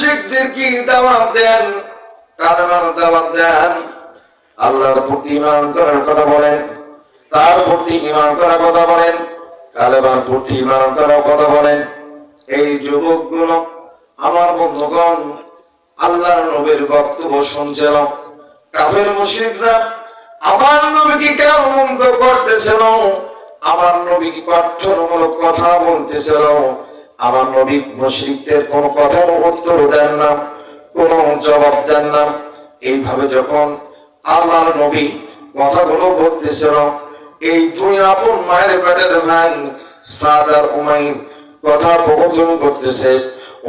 মুশরিকদের কি দাওয়াত দেন, কালেমার দাওয়াত দেন, আল্লাহর প্রতি ঈমান করার কথা বলেন, তার প্রতি ঈমান করার কথা বলেন, কালেমার প্রতি ঈমান করার কথা বলেন। এই যুবকগুলো আমার বন্ধুগণ আল্লাহর নবীর বক্তব্য শুনছিল। কাফের মুশরিকরা আমার নবীকে কেন মন্দ করতেছিল, আমার নবীকে কঠোরমূলক কথা বলতেছিল। আমার নবী মুশরিকদের কোন কথার উত্তর দেন না, কোন জবাব দেন না। এইভাবে যখন আমার নবী কথাগুলো বলতেছিল, এই দুই আপন মায়ের পেটের ভাই সাদ আর উমাইর কথা প্রবচন করতেছে।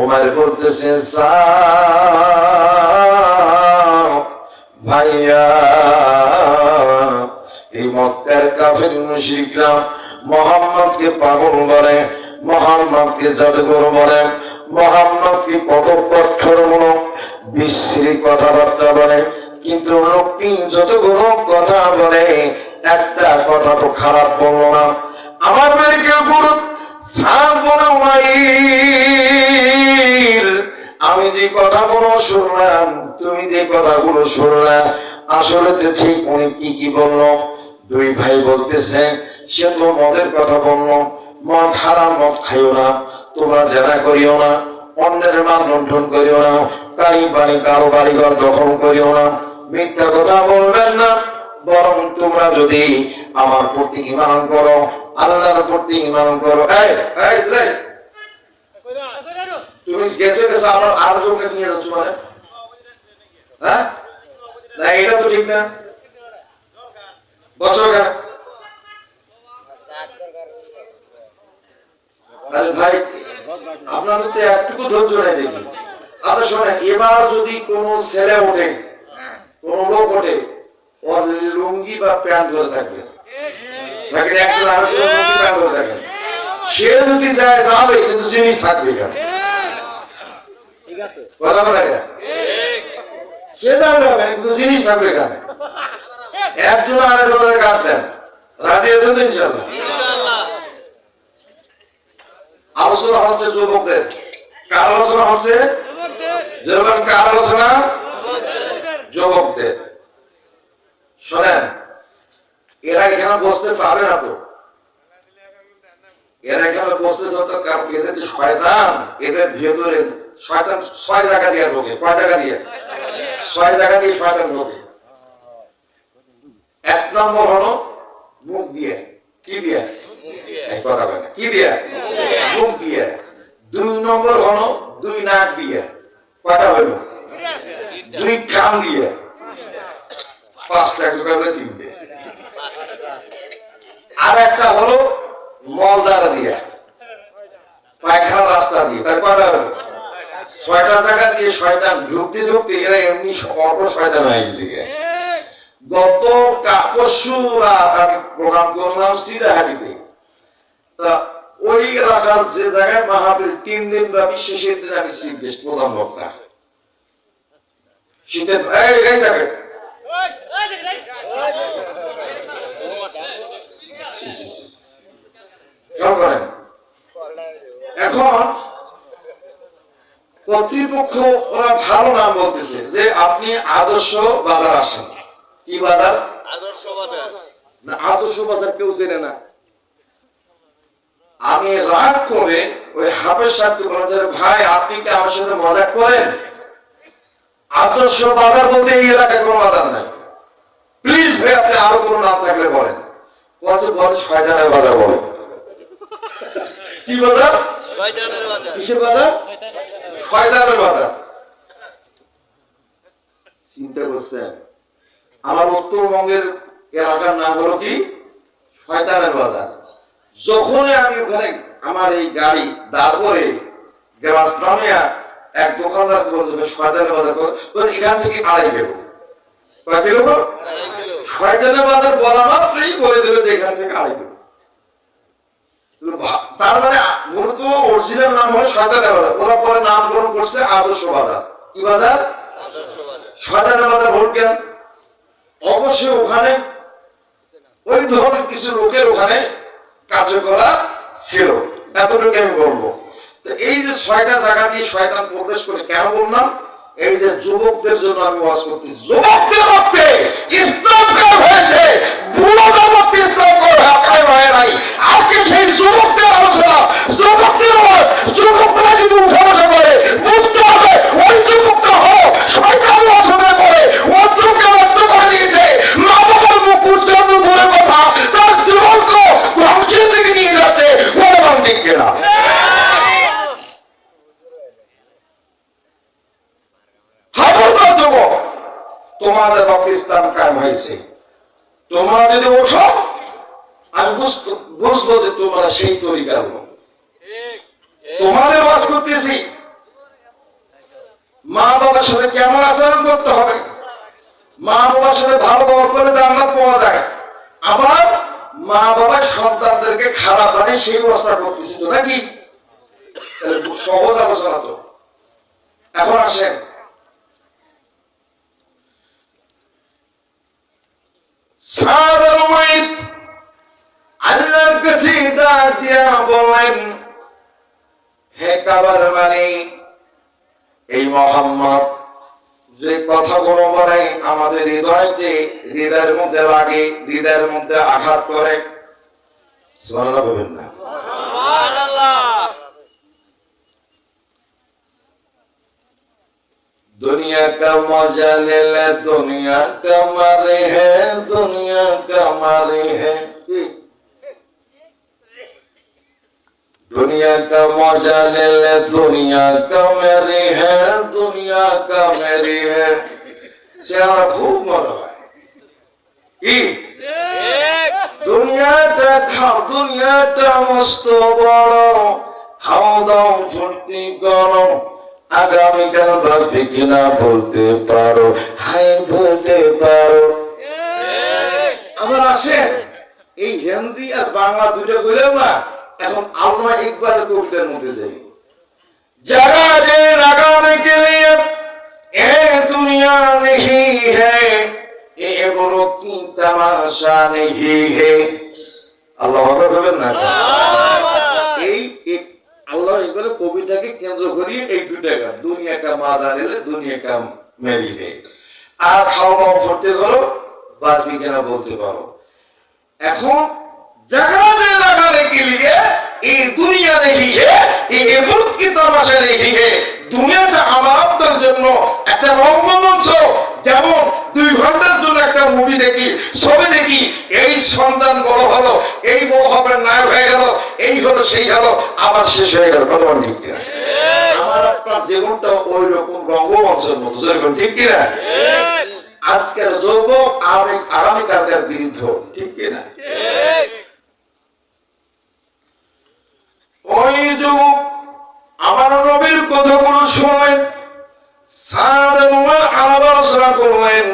উমাইর বলতেছে, ভাইয়া, এই মক্কার কাফের মুশরিকরা মুহাম্মদকে পাগল বলে, মুহাম্মদকে জাদুকর বলে, মুহাম্মদকে কত কঠোরমূলক বিশ্রী কথাবার্তা বলে, কিন্তু লোকটি যতগুলো কথা বলে একটা কথা তো খারাপ বললো না। আমার মেয়েকে আমি যে কথাগুলো শুনলাম, তুমি যে কথাগুলো শুনলাম, আসলে তো ঠিক উনি কি বললো? দুই ভাই বলতেছে, সে তো মদের কথা বললো, মদ হারাম, মদ খাইও না, তোমরা জেনা করিও না, অন্যের মান লুণ্ঠন করিও না, কারো বাড়িঘর দখল করিও না, মিথ্যা কথা বলবেন না, বরং তোমরা যদি আমার প্রতি ঈমান করো, আল্লাহর প্রতি ঈমান করো। তুমি গেছো আমার আর লোকে নিয়ে যাচ্ছ মানে, হ্যাঁ না, এটা তো ঠিক না। বছর ভাই আপনাদের তো একটুকু ধৈর্য নেই দেখি। আচ্ছা শোনেন, এবার যদি কোন ছেলে ওঠে, কোন লোক ওঠে, ওর লুঙ্গি বা প্যান্ট ধরে থাকবে, সে যদি যায় যাবে, কিন্তু জিনিস থাকবে এখানে, কথা বলে সে যাবে কিন্তু জিনিস থাকবে এখানে। একজন আরেকজনের কাট দেন, রাজি আছেন তো ইনশাআল্লাহ? আলোচনা হচ্ছে যুবকদের। কার আলোচনা হচ্ছে? কার আলোচনা? যুবকদের। শোনেন, এরা এখানে বসতে চাবে না তো, এরা এখানে বসতে চাবে কারণ এদের শয়তান, এদের ভেতরে শয়তান 6 জায়গা দিয়ে ঢোকে। কয় জায়গা দিয়ে? 6 জায়গা দিয়ে শয়তান ঢোকে। 1 নম্বর হলো মুখ দিয়ে। কি দিয়ে? কথা বলে কি দিয়ে? মুখ দিয়ে। 2 নম্বর হলো 2 নাক দিয়ে। কয়টা হইল? 2 কান দিয়ে। 5টা জোগাড় 3 দিয়ে। আর একটা হলো মলদার দিয়ে, পায়খানা রাস্তা দিয়ে। তার কয়টা হলো? 6টা জায়গা দিয়ে শয়তান ঢুকতে ঢুকতে এরা এমনি অল্প শয়তান হয়ে গেছে। গত পরশু রাত আমি প্রোগ্রাম করলাম সিরাহাটিতে। তা ওই এলাকার যে জায়গায় মাহফিল 3 দিন ব্যাপী, শেষের দিন আমি চিফ গেস্ট, প্রধান বক্তা। শীতের এই জায়গায় এখন কর্তৃপক্ষ ওরা ভালো নাম বলতেছে যে আপনি আদর্শ বাজার আসেন। কি বাজার? আদর্শ বাজার। না, আদর্শ বাজার কেউ চেনে না। আমি রাগ করে ওই হাফেজ সাহেবকে বললাম, ভাই আপনি কি আমার সাথে মজা করেন? আদর্শ বাজার বলতে এই এলাকায় কোনো বাজার নাই, প্লিজ ভাই আপনি আরো কোনো নাম থাকলে বলেন। বলে শয়তানের বাজার বলে। কি বাজার? শয়তানের বাজার। কিসের বাজার? শয়তানের বাজার। চিন্তা করছেন, আমার উত্তরবঙ্গের এলাকার নাম হলো কি? শয়তানের বাজার। যখনই আমি ওখানে আমার এই গাড়ি দাঁড় করে গ্লাস নামিয়া এক দোকানদার বলবে শয়তানের বাজার, এখান থেকে 2.5 কিলো। কয় কিলো? শয়তানের বাজার বলা মাত্রই বলে দেবে যে এখান থেকে 2.5 কিলো। তার মানে মূলত অরিজিনাল নাম হলো শয়তানের বাজার, ওরা পরে নামকরণ করছে আদর্শ বাজার। কি বাজার? শয়তানের বাজার। ভুল কেন? অবশ্যই ওখানে ওই ধরনের কিছু লোকের ওখানে কার্যকলাপ ছিল, এতটুকু আমি বলবো। এই যে 6টা জায়গা দিয়ে শয়তান প্রবেশ করে, কেন বললাম? এই যে যুবকদের জন্য আমি ওয়াজ করতেছি। যুবকদের মধ্যে ইসলাম কায়েম হয়েছে, বুড়োদের মধ্যে ইসলাম কায়েম হয় নাই। আজকে সেই যুবকদের আলোচনা, যুবকদের ওয়াজ, যুবকরা যদি উঠে বসে করে বুঝতে হবে ওই যুবকটা হলো শয়তান রচনা করে অন্যকে রদ্দ করে দিয়েছে। মা বাবার মুখ উচ্চারণ ধরে কথা তার যুবককে ধ্বংসের দিকে নিয়ে যাচ্ছে। বলে বান ঠিক কিনা? তোমাদের পাকিস্তান কায়েম হয়েছে, তোমরা যদি ওঠো আমি বুঝবো যে তোমরা সেই তরিকার লোক। তোমাদের ওয়াজ করতেছি মা বাবার সাথে কেমন আচরণ করতে হবে, মা বাবার সাথে ভালো ব্যবহার করে জান্নাত পাওয়া যায়। আবার মা বাবার সন্তানদেরকে খারাপ বানিয়ে সেই অবস্থা করতেছি তো নাকি? সহজ আলোচনা তো। এখন আসেন, আল্লাহর কাছে ডাক দিয়া বলেন, হে কাবার মালিক, এই মুহাম্মদ যে কথাগুলো বলে আমাদের হৃদয়ের মধ্যে লাগে, হৃদয়ের মধ্যে আঘাত করে। সুবহানাল্লাহ বলবেন না? সুবহানাল্লাহ। दुनिया का मजा ले ले, दुनिया का मारे है, दुनिया का मारे है। दुनिया का मजा ले ले, दुनिया का मेरी है, दुनिया का मेरी है। चेहरा खूब मजा है कि दुनियाটা খাও, দুনিয়াটা মস্ত বড়, খাও দাও ফুর্তি করো, আগামীকাল বাঁচবে কিনা বলতে পারো, হাই বলতে পারো। আবার আসেন, এই হিন্দি আর বাংলা দুটো বললেও না, এখন আল্লামা ইকবাল কবিতার মধ্যে যাই। जगा जे लगाने के लिए ए दुनिया नहीं है, ये इबरत की तमाशा नहीं है। আল্লাহ আকবার বলবেন না? এই আল্লাহ ইকবালের কবিতাকে কেন্দ্র করিয়ে এই দুটো গান, দুনিয়া কা মাযা লে দুনিয়া কা মেরি হে, আর খাওয়া ফুর্তি করো, বাঁচবি কিনা বলতে পারো। এখন जगह जे लगाने के लिए ये दुनिया नहीं है, ये इबरत की तमाशा नहीं है। দুনিয়াটা আমার আপনার জন্য একটা রঙ্গমঞ্চ। যেমন 2 ঘন্টার জন্য একটা মুভি দেখি, ছবি দেখি, এই সন্তান বড় হলো, এই বড় হবে, নায়ক হয়ে গেল, এই হলো সেই হলো, আবার শেষ হয়ে গেল। কথা বলেন ঠিক কিনা? আমার আপনার জীবনটা ওই রকম রঙ্গমঞ্চের মতো, যেরকম ঠিক কিনা? আজকের যুবক আগামীকালদের বিরুদ্ধে, ঠিক কিনা? ওই যুবক আমার নবীর কথাগুলো শুনলেন, আলোচনা করলেন।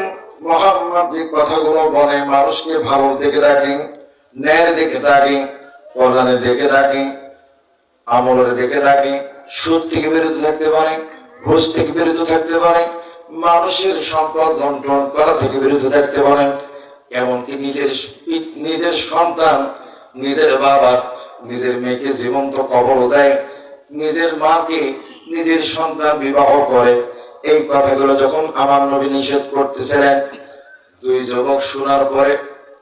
মুহাম্মদ যে কথাগুলো বলে মানুষকে ভালো দেখে রাখেন, ন্যায় দেখে রাখেন, কল্যাণে দেখে রাখেন, আমলের দেখে রাখেন, সুদ থেকে বিরত থাকতে পারে, ঘুষ থেকে বিরত থাকতে পারে, মানুষের সম্পদ লুণ্ঠন করা থেকে বিরত থাকতে পারেন। এমনকি নিজের সন্তান, নিজের বাবা, নিজের মেয়েকে জীবন্ত কবর দেয়, নিজের মাকে নিজের সন্তান বিবাহ করে। এই কথাগুলো যখন আমার নবী নিষেধ করতেছিলেন, 2 যুবক শোনার পরে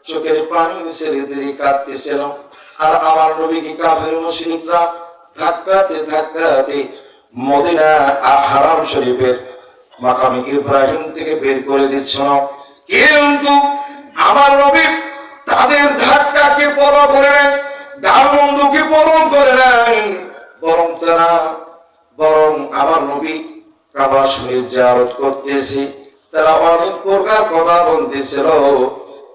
চোখের পানি ছেড়ে দিয়ে কাঁদতেছিল। আর আমার নবীকে কাফের মুশরিকরা ধাক্কাতে ধাক্কাতে মদিনা হারাম শরীফের মাকামে ইব্রাহিম থেকে বের করে দিচ্ছিল। কিন্তু আমার নবী তাদের ধাক্কাকে পরোয়া করে নেন, গালমন্দকে পরম করে নেন, বরং আমার নবী কাবা শরীফ জিয়ারত করতেছি, তারা অনেক প্রকার কথা বলতেছিল,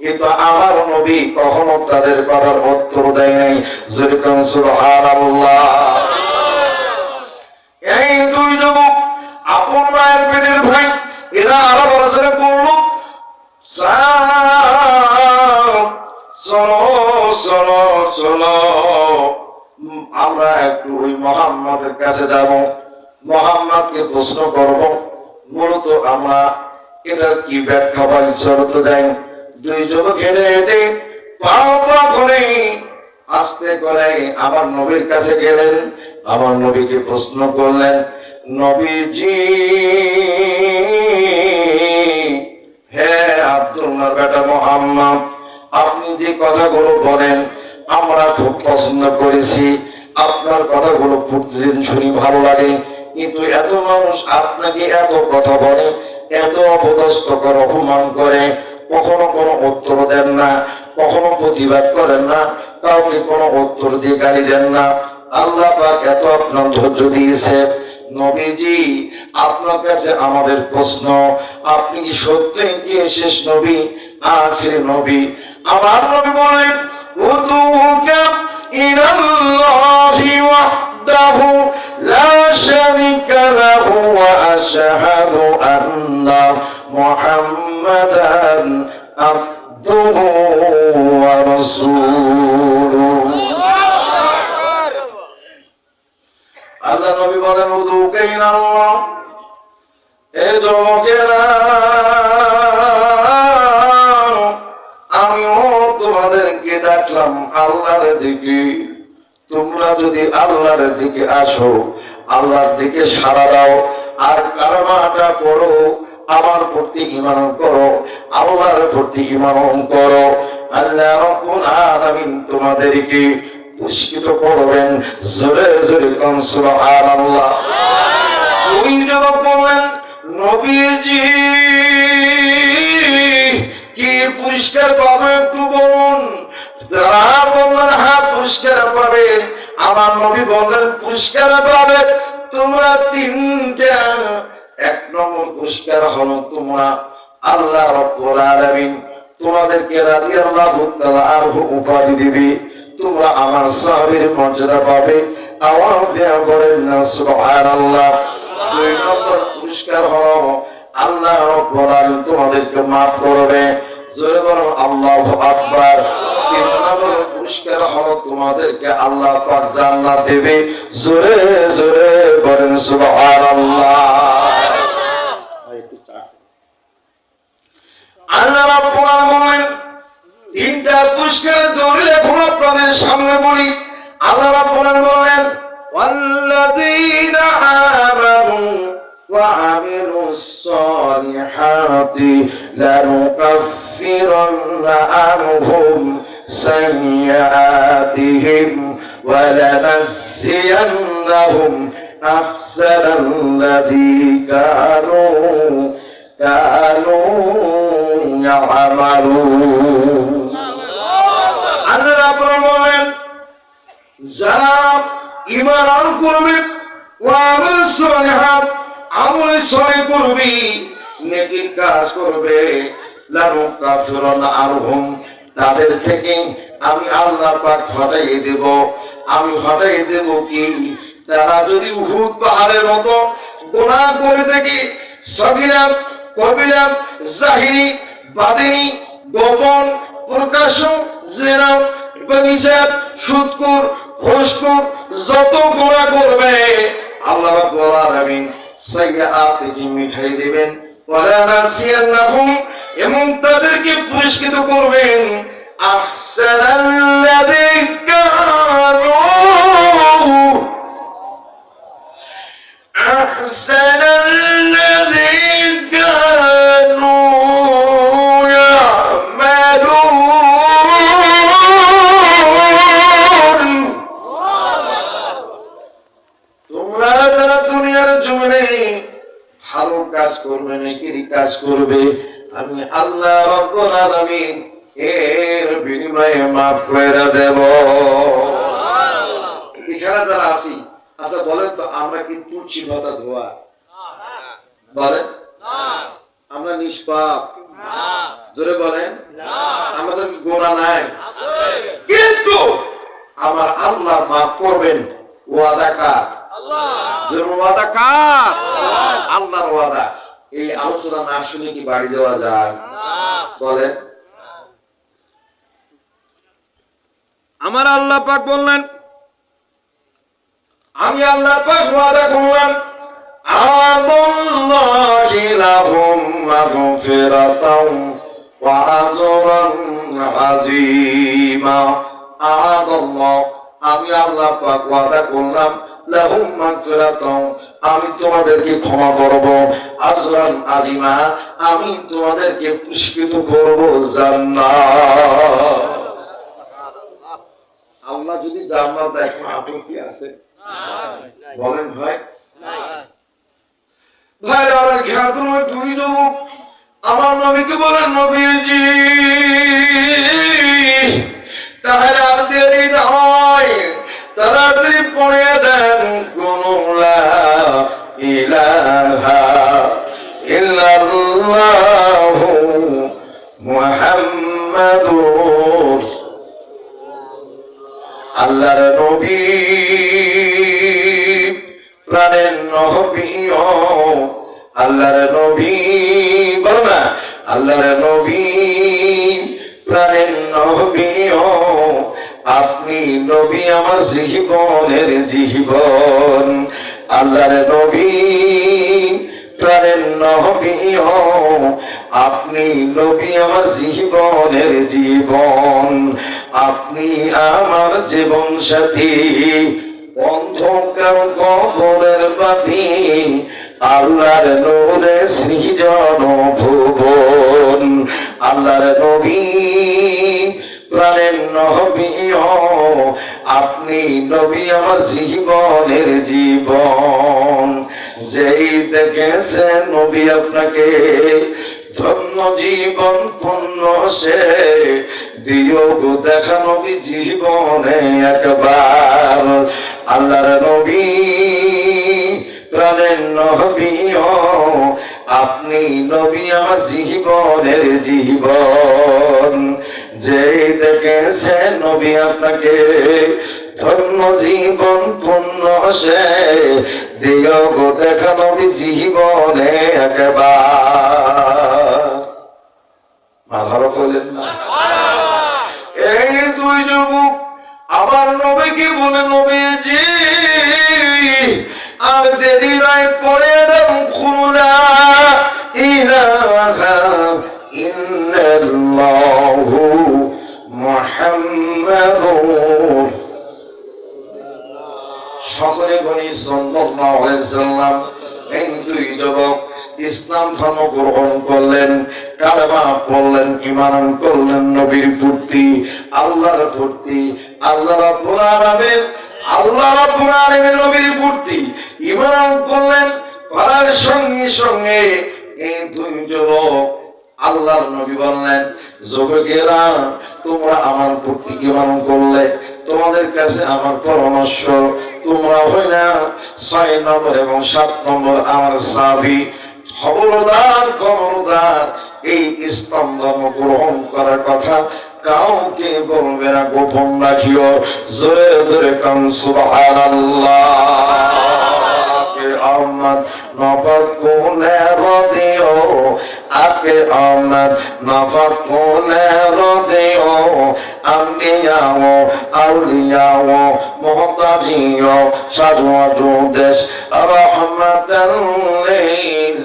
কিন্তু আমার নবী কখনো তাদের কথার উত্তর দেয় নাই। যেরকম সুবহানাল্লাহ। এই 2 যুবক আপন মায়ের পেটের ভাই, এরা আরব রাসূলে বলল, চলো চলো চলো আমরা একটু ওই মুহাম্মাদের কাছে যাব, মুহাম্মাদকে প্রশ্ন করব। মূলত আমরা এটা কি ব্যাখ্যা পাই, চলতে যাই। 2 যুবক হেঁটে হেঁটে পা পা করে আস্তে করে আমার নবীর কাছে গেলেন, আমার নবীকে প্রশ্ন করলেন, নবীজি হে আব্দুল্লাহর বেটা মুহাম্মদ, আপনি যে কথাগুলো বলেন আমরা খুব পছন্দ করেছি, আপনার কথাগুলো প্রতিদিন শুনি ভালো লাগে, কিন্তু এত মানুষ আপনাকে এত কথা বলে, এত অপদস্থ করে, অপমান করে, কখনো কোনো উত্তর দেন না, কখনো প্রতিবাদ করেন না, কাউকে কোনো উত্তর দিয়ে গালি দেন না। আল্লাহ পাক এত আপনার ধৈর্য দিয়েছে, নবীজি আপনার কাছে আমাদের প্রশ্ন, আপনি কি সত্যই কি শেষ নবী, আখির নবী? আমার নবী বলেন, উতুকা ইলাল্লাহি ওয়াহদাহু লা শারীকা লাহু ওয়া আশহাদু আন্না মুহাম্মাদান আবদুহু ওয়া রাসূলুহু। আল্লাহ নবী বলেন, উদুকা ইলাল্লাহ, এ যুবকেরা আমিও তোমাদেরকে ডাকলাম আল্লাহর দিকে, তোমরা যদি আল্লাহর দিকে আসো, আল্লাহর দিকে সাড়া দাও, আর কালেমাটা করো, আমার প্রতি ঈমান করো, আল্লাহর প্রতি ঈমান করো, আল্লাহ রাব্বুল আলামিন তোমাদেরকে পুরস্কৃত করবেন। জোরে জোরে কোন সুবহানাল্লাহ। ওই যুবক বললেন, নবীজি কি পুরস্কার পাবে একটু বলুন? তারা বললেন, হ্যাঁ পুরস্কার পাবে। আমার নবী বললেন, পুরস্কার পাবে তোমরা তিনটা। এক নম্বর পুরস্কার হলো, তোমরা আল্লাহ রাব্বুল আলামিন তোমাদেরকে রাদিয়াল্লাহু তাআলা আনহু উপাধি দিবে, তোমরা আমার সাহাবীর মর্যাদা পাবে। আওয়াজ দেয়া বলেন না সুবহানাল্লাহ। দুই নম্বর পুরস্কার হলো, আল্লাহ রাব্বুল আলামিন তোমাদেরকে মাফ করবে। জোরে বলুন আল্লাহু আকবার। তিন নম্বর পুরস্কার হলো, তোমাদেরকে আল্লাহ পাক জান্নাত দেবে। জোরে জোরে বলেন সুবহানাল্লাহ। আল্লাহ রাব্বুল আলামিন তিনটা পুরস্কারের দলিল এখন আপনাদের সামনে বলি। আল্লাহ রাব্বুল আলামিন বলেন, ওয়াল্লাযীনা আমানু ওয়া আমিলুস সালিহাতি লানুকাফিরান্না আনহুম সাইয়্যাতিহিম ওয়া লানাজজিয়ান্নাহুম আহসানাল্লাযী কানু ইয়ামালুন। আল্লাহ রাব্বুল বলেন, যারা ঈমান করবে, ওয়া আমালুস সালিহাত, আমল সালিহ করবে, নেকির কাজ করবে, লানুকাফিরান্না আনহুম, তাদের থেকে আমি আল্লাহ পাক হটাইয়ে দেব। আমি হটাইয়ে দেব কি? তারা যদি উহুদ পাহাড়ের মতো গুনাহ করে থাকে, সগীরা কবিরা, জাহিরি, বাদিনী, গোপন, প্রকাশ্য, জেনা, ব্যভিচার, সুদখোর, ঘুষখোর, যত গুনাহ করবে আল্লাহ রাব্বুল আলামিন সাইয়্যাতিহিম মিটাই দিবেন, ওয়ালা নাসিয়ান্নাহুম, এবং তাদেরকে পুরস্কৃত করবেন আহসানাল্লাযী কানু আহসানাল্লাযী কানু ইয়ামালুন। তোমরা যারা দুনিয়ার জমিনে ভালো কাজ করবে, নেকির কাজ করবে, আমি আল্লাহ রাব্বুল আলামিন এর বিনিময়ে মাফ করে দেব। এখানে যারা আছি, আচ্ছা বলেন তো, আমরা কি তুলসী পাতা ধোয়া? বলেন আমরা নিষ্পাপ? জোরে বলেন আমাদের গুনাহ নাই, কিন্তু আমার আল্লাহ মাফ করবেন। ওয়াদা কার? আল্লাহ। ওয়াদা কার? আল্লাহর ওয়াদা। এই আলোচনা না শুনে কি বাড়ি দেওয়া যায়? বলেন। আমার আল্লাহ পাক বললেন, আমি আল্লাহ পাক ওয়াদা করলাম, আ'তাল্লাহি লাহুম মাগফিরাতাও ওয়া আজরান আযীমা। আহাদাল্লাহ, আমি আল্লাহ পাক ওয়াদা করলাম, লাহুম মাগফিরাতুন, আমি তোমাদেরকে ক্ষমা করব, আজরান আজিমা, আমি তোমাদেরকে পুরস্কৃত করব জান্নাত। আল্লাহ যদি জান্নাত দেয় কোনো আপত্তি আছে? বলেন ভাই। ভাই আমার খেয়াল করুন, দুই যুবক আমার নবীকে বলেন, নবীজি তাহলে আর দেরি নয়, তাড়াতাড়ি পড়ে দেন কোন লা ইলাহা ইল্লাল্লাহু মুহাম্মাদুর। আল্লাহর নবী, প্রাণের নবী, আল্লাহর নবী, বলো না, আল্লাহর নবী, প্রাণের নবী, আপনি নবী আমার জীবনের জীবন। আল্লাহর নবী, প্রাণের নবী, আপনি নবী আমার জীবনের জীবন। আপনি আমার জীবন সাথী, অন্ধকার কবরের বাতি, আল্লাহর নূরে সৃজন ভুবন। আল্লাহর নবী, প্রাণের নবী, আপনি নবী আমার জীবনের জীবন। যেই দেখেছে নবী আপনাকে, ধন্য জীবন পূর্ণ সে, বিয়োগ দেখা নবী জীবনে একবার। আল্লাহর নবী, প্রাণের নবী, আপনি নবী আমার জীবনের জীবন। যেই দেখেছে নবী আপনাকে, ধন্য জীবন পূর্ণ সে, বিয়োগ দেখা নবী জীবনে একবার। ভালো করলেন না? এই দুই যুবক আমার নবীকে বলে, নবীজি আর দেরি নয়, পড়ে দেন লা ইলাহা ইল্লাল্লাহু মুহাম্মাদুর। সকলে বলি সাল্লাল্লাহু আলাইহি ওয়াসাল্লাম। এই দুই যুবক ইসলাম ধর্ম গ্রহণ করলেন, কালেমা পড়লেন, ঈমান করলেন নবীর প্রতি, আল্লাহর প্রতি। আল্লাহ রাব্বুল আলামিন, আল্লাহ রাব্বুল আলামিন নবীর প্রতি ঈমান করলেন, করার সঙ্গে সঙ্গে এই দুই যুবক আল্লাহর নবী বললেন, যুবকেরা তোমরা আমার প্রতি ঈমান করলে, তোমাদের কাছে আমার পরামর্শ, তোমরা হয় না 6 নম্বর এবং 7 নম্বর আমার সাহাবী, খবরদার খবরদার এই ইসলাম ধর্ম গ্রহণ করার কথা কাউকে বলবে না, গোপন রাখিও। জোরে জোরে কান সুবহানাল্লাহ। আমদ নফত কোনে রদিও, আকে আমদ নফত কোনে রদিও, আম্বিয়াও আউলিয়াও মুহতাজিও সাজওয়াজু দেশ রহমাতাল লিল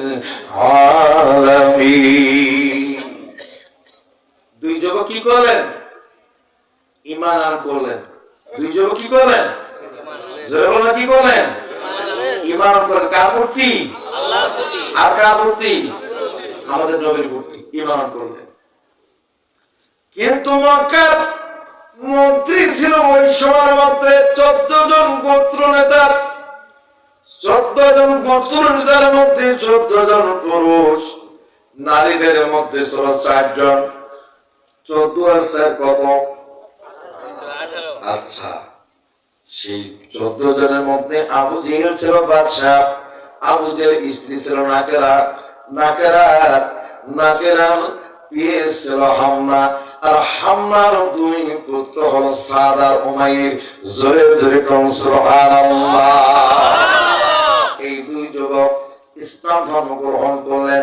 আলামিন। দুই যুবক কি করলেন? ঈমান আন করলেন। দুই যুবক কি করলেন? জোরে বলেন, কি করলেন? ঈমান করেন। কার প্রতি? আল্লাহর প্রতি। আর কার প্রতি? আমাদের নবীর প্রতি ঈমান করলেন। কিন্তু মক্কার মন্ত্রী ছিল ওই সময়ের মধ্যে 14 জন গোত্র নেতা। 14 জন গোত্র নেতার মধ্যে 14 জন পুরুষ, নারীদের মধ্যে ছিল 4 জন। 14 আর 4 কত? আচ্ছা, সেই 14 জনের মধ্যে আবু জেহেল ছিল বাদশা। আবু জেহেল স্ত্রী ছিল নাকেরা, নাকেরার বিয়ে ছিল হামনা, আর হামনার 2 পুত্র হলো সাদ আর উমাইর। জোরে জোরে কোন সুবহানাল্লাহ। এই দুই যুবক ইসলাম ধর্ম গ্রহণ করলেন।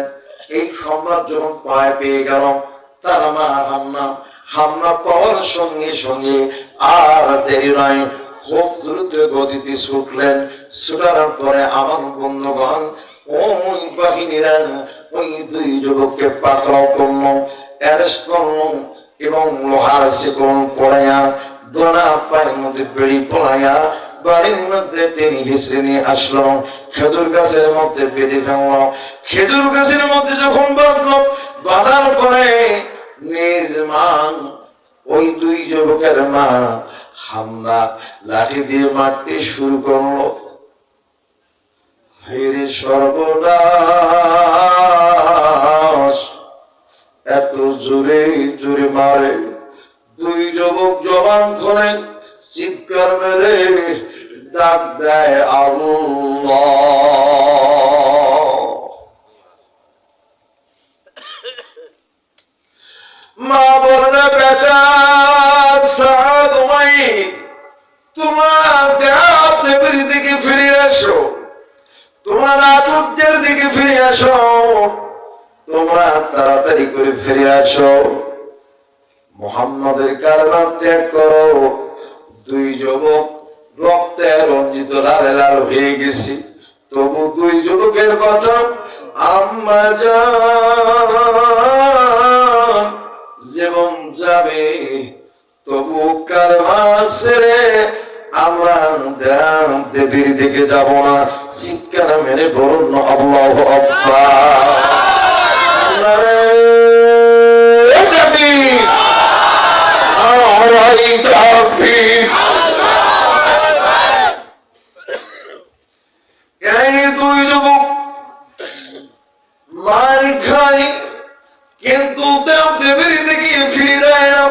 এই সম্রাট যখন পেয়ে গেল, তারা মা হামনা পাওয়ার সঙ্গে সঙ্গে আর দেরি নয়, খুব দ্রুত গতিতে ছুটলেন। ছুটার পরে আমার বন্ধুগণ, ওই বাহিনীরা ওই দুই যুবককে পাকড়াও করল, অ্যারেস্ট করল এবং লোহার শিকল পড়াইয়া দোনা পায়ের মধ্যে বেড়ি পড়াইয়া বাড়ির মধ্যে টেনে হিসড়ে নিয়ে আসলো, খেজুর গাছের মধ্যে বেঁধে ফেললো। খেজুর গাছের মধ্যে যখন বাঁধলো, বাঁধার পরে নিজ মা, ওই দুই যুবকের মা হামলা লাঠি দিয়ে মারতে শুরু করলো। হেরে সর্বনাশ, এত জোরে জোরে মারে। দুই যুবক জবান খোলে, চিৎকার মেরে ডাক দেয় আল্লাহ। মা বলে, বেটা সাদ, তোমার দেহের দিকে ফিরে আসো, তোমার আটকদের দিকে ফিরে আসো, তোমরা তাড়াতাড়ি করে ফিরে আসো, মুহাম্মাদের কালেমা ত্যাগ করো। দুই যুবক রক্তে রঞ্জিত লাল লাল হয়ে গেছে, তবু দুই যুবকের কথা আম্মা জান যেমন যাবে, তবু কালেমা ছেড়ে আমরা দেবীর দিকে যাব না। চিৎকার মেরে বলুন আল্লাহু আকবার। এই দুই যুবক মার খায়, কিন্তু দেবীর দিকে ফিরে যায় না।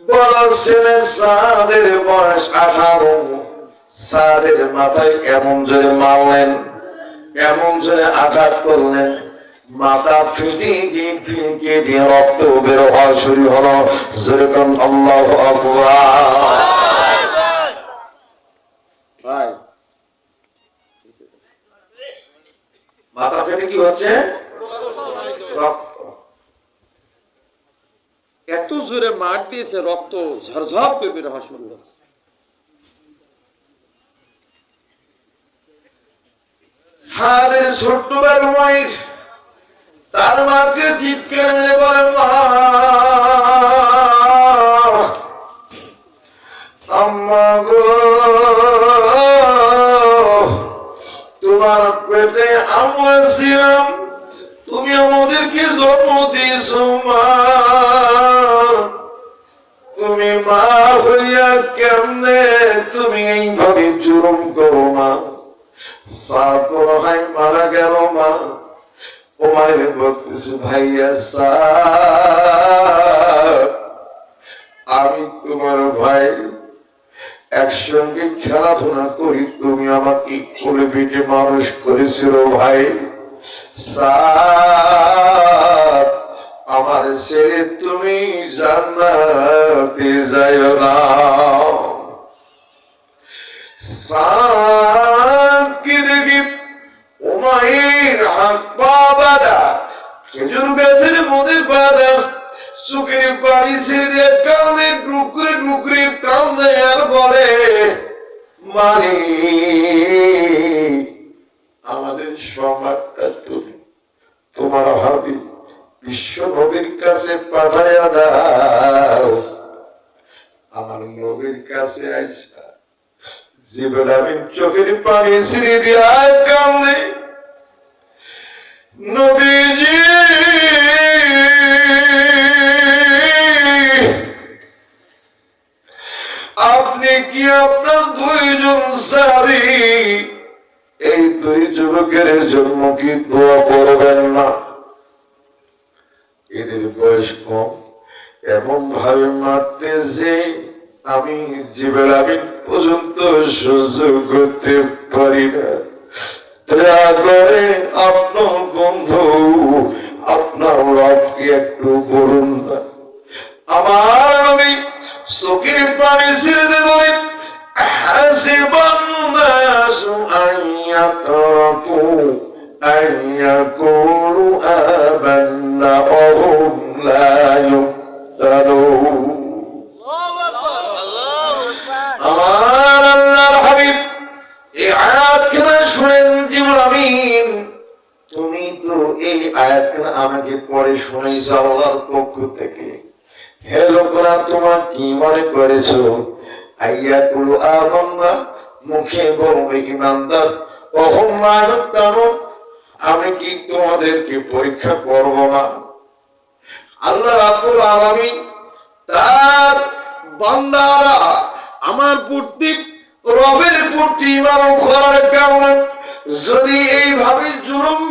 বড় ছেলে সাদের বয়স 18, সাদের মাথায় এমন জোরে মারলেন, এমন জোরে আঘাত করলেন, মাথা ফিটিয়ে দিয়ে রক্ত বের হওয়া শুরু হলো। যেরকম আল্লাহু আকবার। মাথা ফেটে কি হচ্ছে? রক্ত। এত জোরে মার দিয়েছে, রক্ত ঝরঝর করে বের হওয়া শুরু হচ্ছে। সাদের ছোট্ট বেরুমাই তার মাকে চিৎকার মেরে বলে, মা, আম্মা গো, তোমার পেটে আমরা ছিলাম, তুমি আমাদেরকে জন্ম দিয়েছো মা, তুমি মা হইয়া কেমনে তুমি এইভাবে জুলুম করো মা। সাদ বড় হয় মারা গেল মা। ওমারে বলতেছে, ভাইয়া সাদ, আমি তোমার ভাই, একসঙ্গে খেলাধুলা করি, তুমি আমাকে কোলে পিঠে মানুষ করেছিল ভাই। সাদ, আমার ছেড়ে তুমি জান্নাতে যাইও না। সাদ কি দেখি উমাইর হাত পা বাঁধা, খেজুর গাছের মধ্যে বাঁধা, চোখের পানি ছেড়ে কাঁদে, টুকরে টুকরে কাঁদে আর বলে, মানে আমাদের সমাজটা তুমি তোমার হাবি বিশ্ব নবীর কাছে পাঠাইয়া দাও। আমার নবীর কাছে আইসা জিবরাইল আমিন চোখের পানি ছিঁড়ে দিয়ে কাঁদে, নবীজি আপনি কি আপনার দুইজন সাহাবী এই দুই যুবকের জন্য কি দোয়া করবেন না? এদের বয়স কম, এমন ভাবে মারতে যে আমি জিবরাইল আমিন পর্যন্ত সহ্য করতে পারি না। দয়া করে আপনার বন্ধু আপনার রবকে একটু বলুন না। আমার নবী চোখের পানি ছেড়ে দিয়ে বলেন, হাসিবান নাসু আন ইয়াতরাকু আন ইয়াকুলু আমান্না ওয়া হুম লা ইফতানুন। আমার আল্লাহর হাবিব এই আয়াতখানা শুনেন, জিবরাইল আমিন তুমি তো আমাকে পড়ে শুনেছে আল্লাহর পক্ষ থেকে। হে লোকরা, তোমার কি মনে করেছো আইয়া কুলু আমান্না, মুখে বলবে ইমানদার, কখন মানত কারো, আমি কি তোমাদেরকে পরীক্ষা করব না? আল্লাহ রাব্বুল আলামিন তার বান্দারা আমার প্রতি রবের প্রতি ইমান করার কারণে যদি এইভাবে জুলুম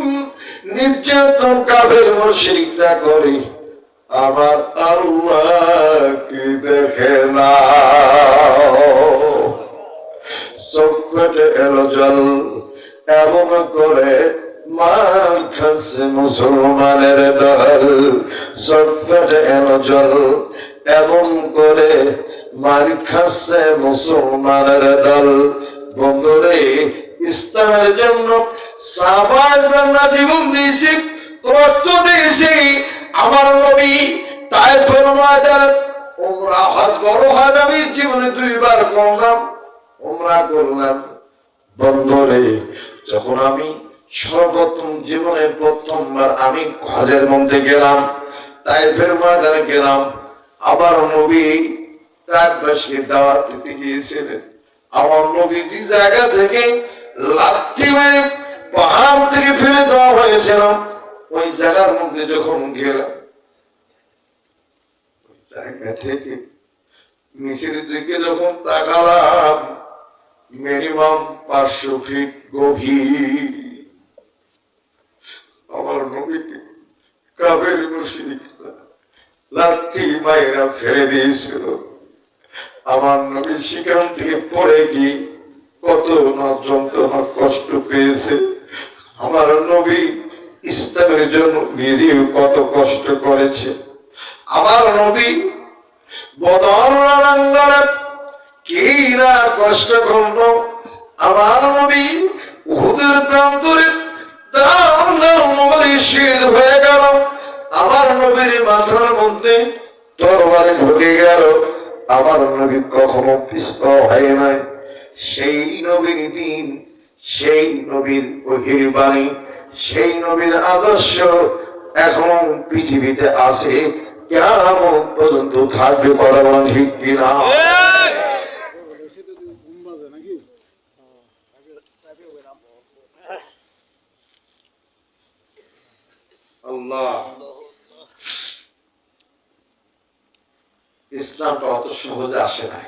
নির্যাতন কাফের মুশরিকরা করে, আমার আল্লাহ কি দেখে না? চোখে এলো জল, এমন করে মার খাচ্ছে মুসলমানের দল। চোখে এলো জল, এমন করে মার খাচ্ছে মুসলমানের দল। বন্ধুরে, ইসলামের জন্য সাবাস বাংলা জীবন দিয়েছি, রক্ত দিয়েছি। আমার নবী তায়েফের ময়দানে উমরা হজ, বড় হজ আমি জীবনে 2 বার করলাম, উমরা করলাম। বন্ধুরে, যখন আমি সর্বপ্রথম জীবনে প্রথমবার আমি হজের মধ্যে গেলাম, তায়েফের ময়দানে গেলাম। আবার নবী তায়েফবাসীকে দাওয়াত দিতে গিয়েছিলেন। আমার নবীজি জায়গা থেকে লাঠি মেরে পাহাড় থেকে ফেলে দেওয়া হয়েছিল। ওই জায়গার মধ্যে যখন গেলাম, ওই জায়গা থেকে নিচের দিকে যখন তাকালাম, মিনিমাম 500 ফিট গভীর। আমার নবীকে কাফের মুশরিকরা লাঠি মাইরা ফেলে দিয়েছিল। আমার নবী সেখান থেকে পড়ে গিয়ে কত না যন্ত্রণা কষ্ট পেয়েছে। আমার নবী ইসলামের জন্য নিজেও কত কষ্ট করেছে। আমার নবী বদর রণাঙ্গনে কি না কষ্ট করল। আমার নবী উহুদের প্রান্তরে দাম শহীদ হয়ে গেল। আমার নবীর মাথার মধ্যে তরবারি ঢুকে গেল। আমার নবী কখনো পিছপা হয় নাই। সেই নবীর দিন, সেই নবীর ওহির বাণী, সেই নবীর আদর্শ এখন পৃথিবীতে আছে, কিয়ামত পর্যন্ত থাকবে। বলা বলেন ঠিক কিনা? আল্লাহ, ইসলামটা অত সহজে আসে নাই।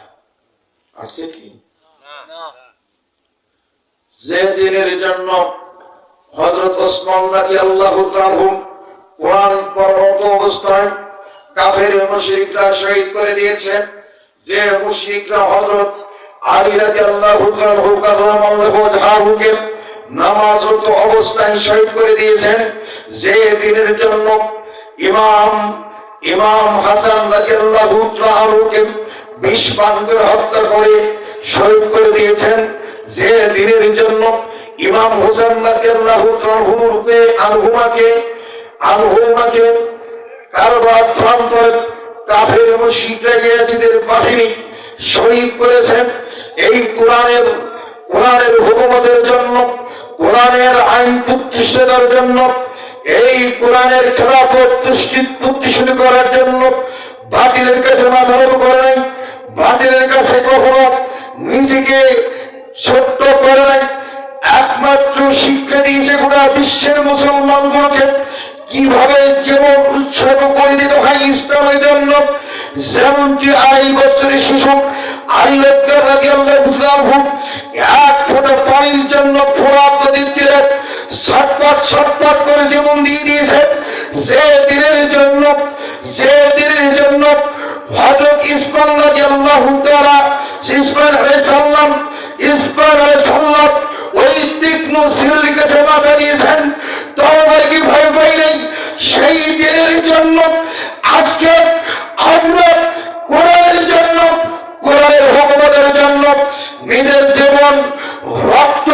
আসছে কি? যে দিনের জন্য হযরত ওসমান রাদিয়াল্লাহু তাআলা কোরআন পড়ারত অবস্থায় কাফের মুশরিকরা শহীদ করে দিয়েছে, যে মুশরিকরা হযরত আলী রাদিয়াল্লাহু তাআলা কাররামাল্লাহু ওয়াজহাহুকে নামাজরত অবস্থায় শহীদ করে দিয়েছেন, যে দিনের জন্য ইমাম হাসান রাদিয়াল্লাহু তাআলাকে বিষ পান করে হত্যা করে শহীদ করে দিয়েছেন, যে দিনের জন্য ইমাম হোসেন রাদিয়াল্লাহু আনহুমাকে কারবালার প্রান্তরে কাফের মুশরিকরা ইয়াজিদের বাহিনী শহীদ করেছেন। এই কোরআনের হুকুমতের জন্য, কোরআনের আইন প্রতিষ্ঠার জন্য, এই কোরআনের খেলাফত প্রতিষ্ঠিত করার জন্য বাতিলের কাছে মাথা নত করে নাই, বাতিলের কাছে কখনো নিজেকে ছোট্ট করে নাই। একমাত্র শিক্ষা দিয়েছে গোটা বিশ্বের মুসলমানগুলোকে কিভাবে জীবন উৎসর্গ করে দিতে হয় ইসলামের জন্য। যেমনটি 2.5 বছরের শিশু আলী রাদিয়াল্লাহু এক ফোঁটা পানির জন্য ফোরাত নদীর তীরে ছটফট করে জীবন দিয়ে দিয়েছে। যে দিনের জন্য হযরত ইসমাঈল রাদিয়াল্লাহু তাআলা ইসমাঈল আলাইহিস সালাম ওই তীক্ষ্ণ সিলের কাছে মাথা দিয়েছেন, তওবার কি ভয় পাই নাই। সেই দিনের জন্য আজকে আমরা কোরআনের জন্য, কোরআনের হুকুমের জন্য নিজের জীবন, রক্ত,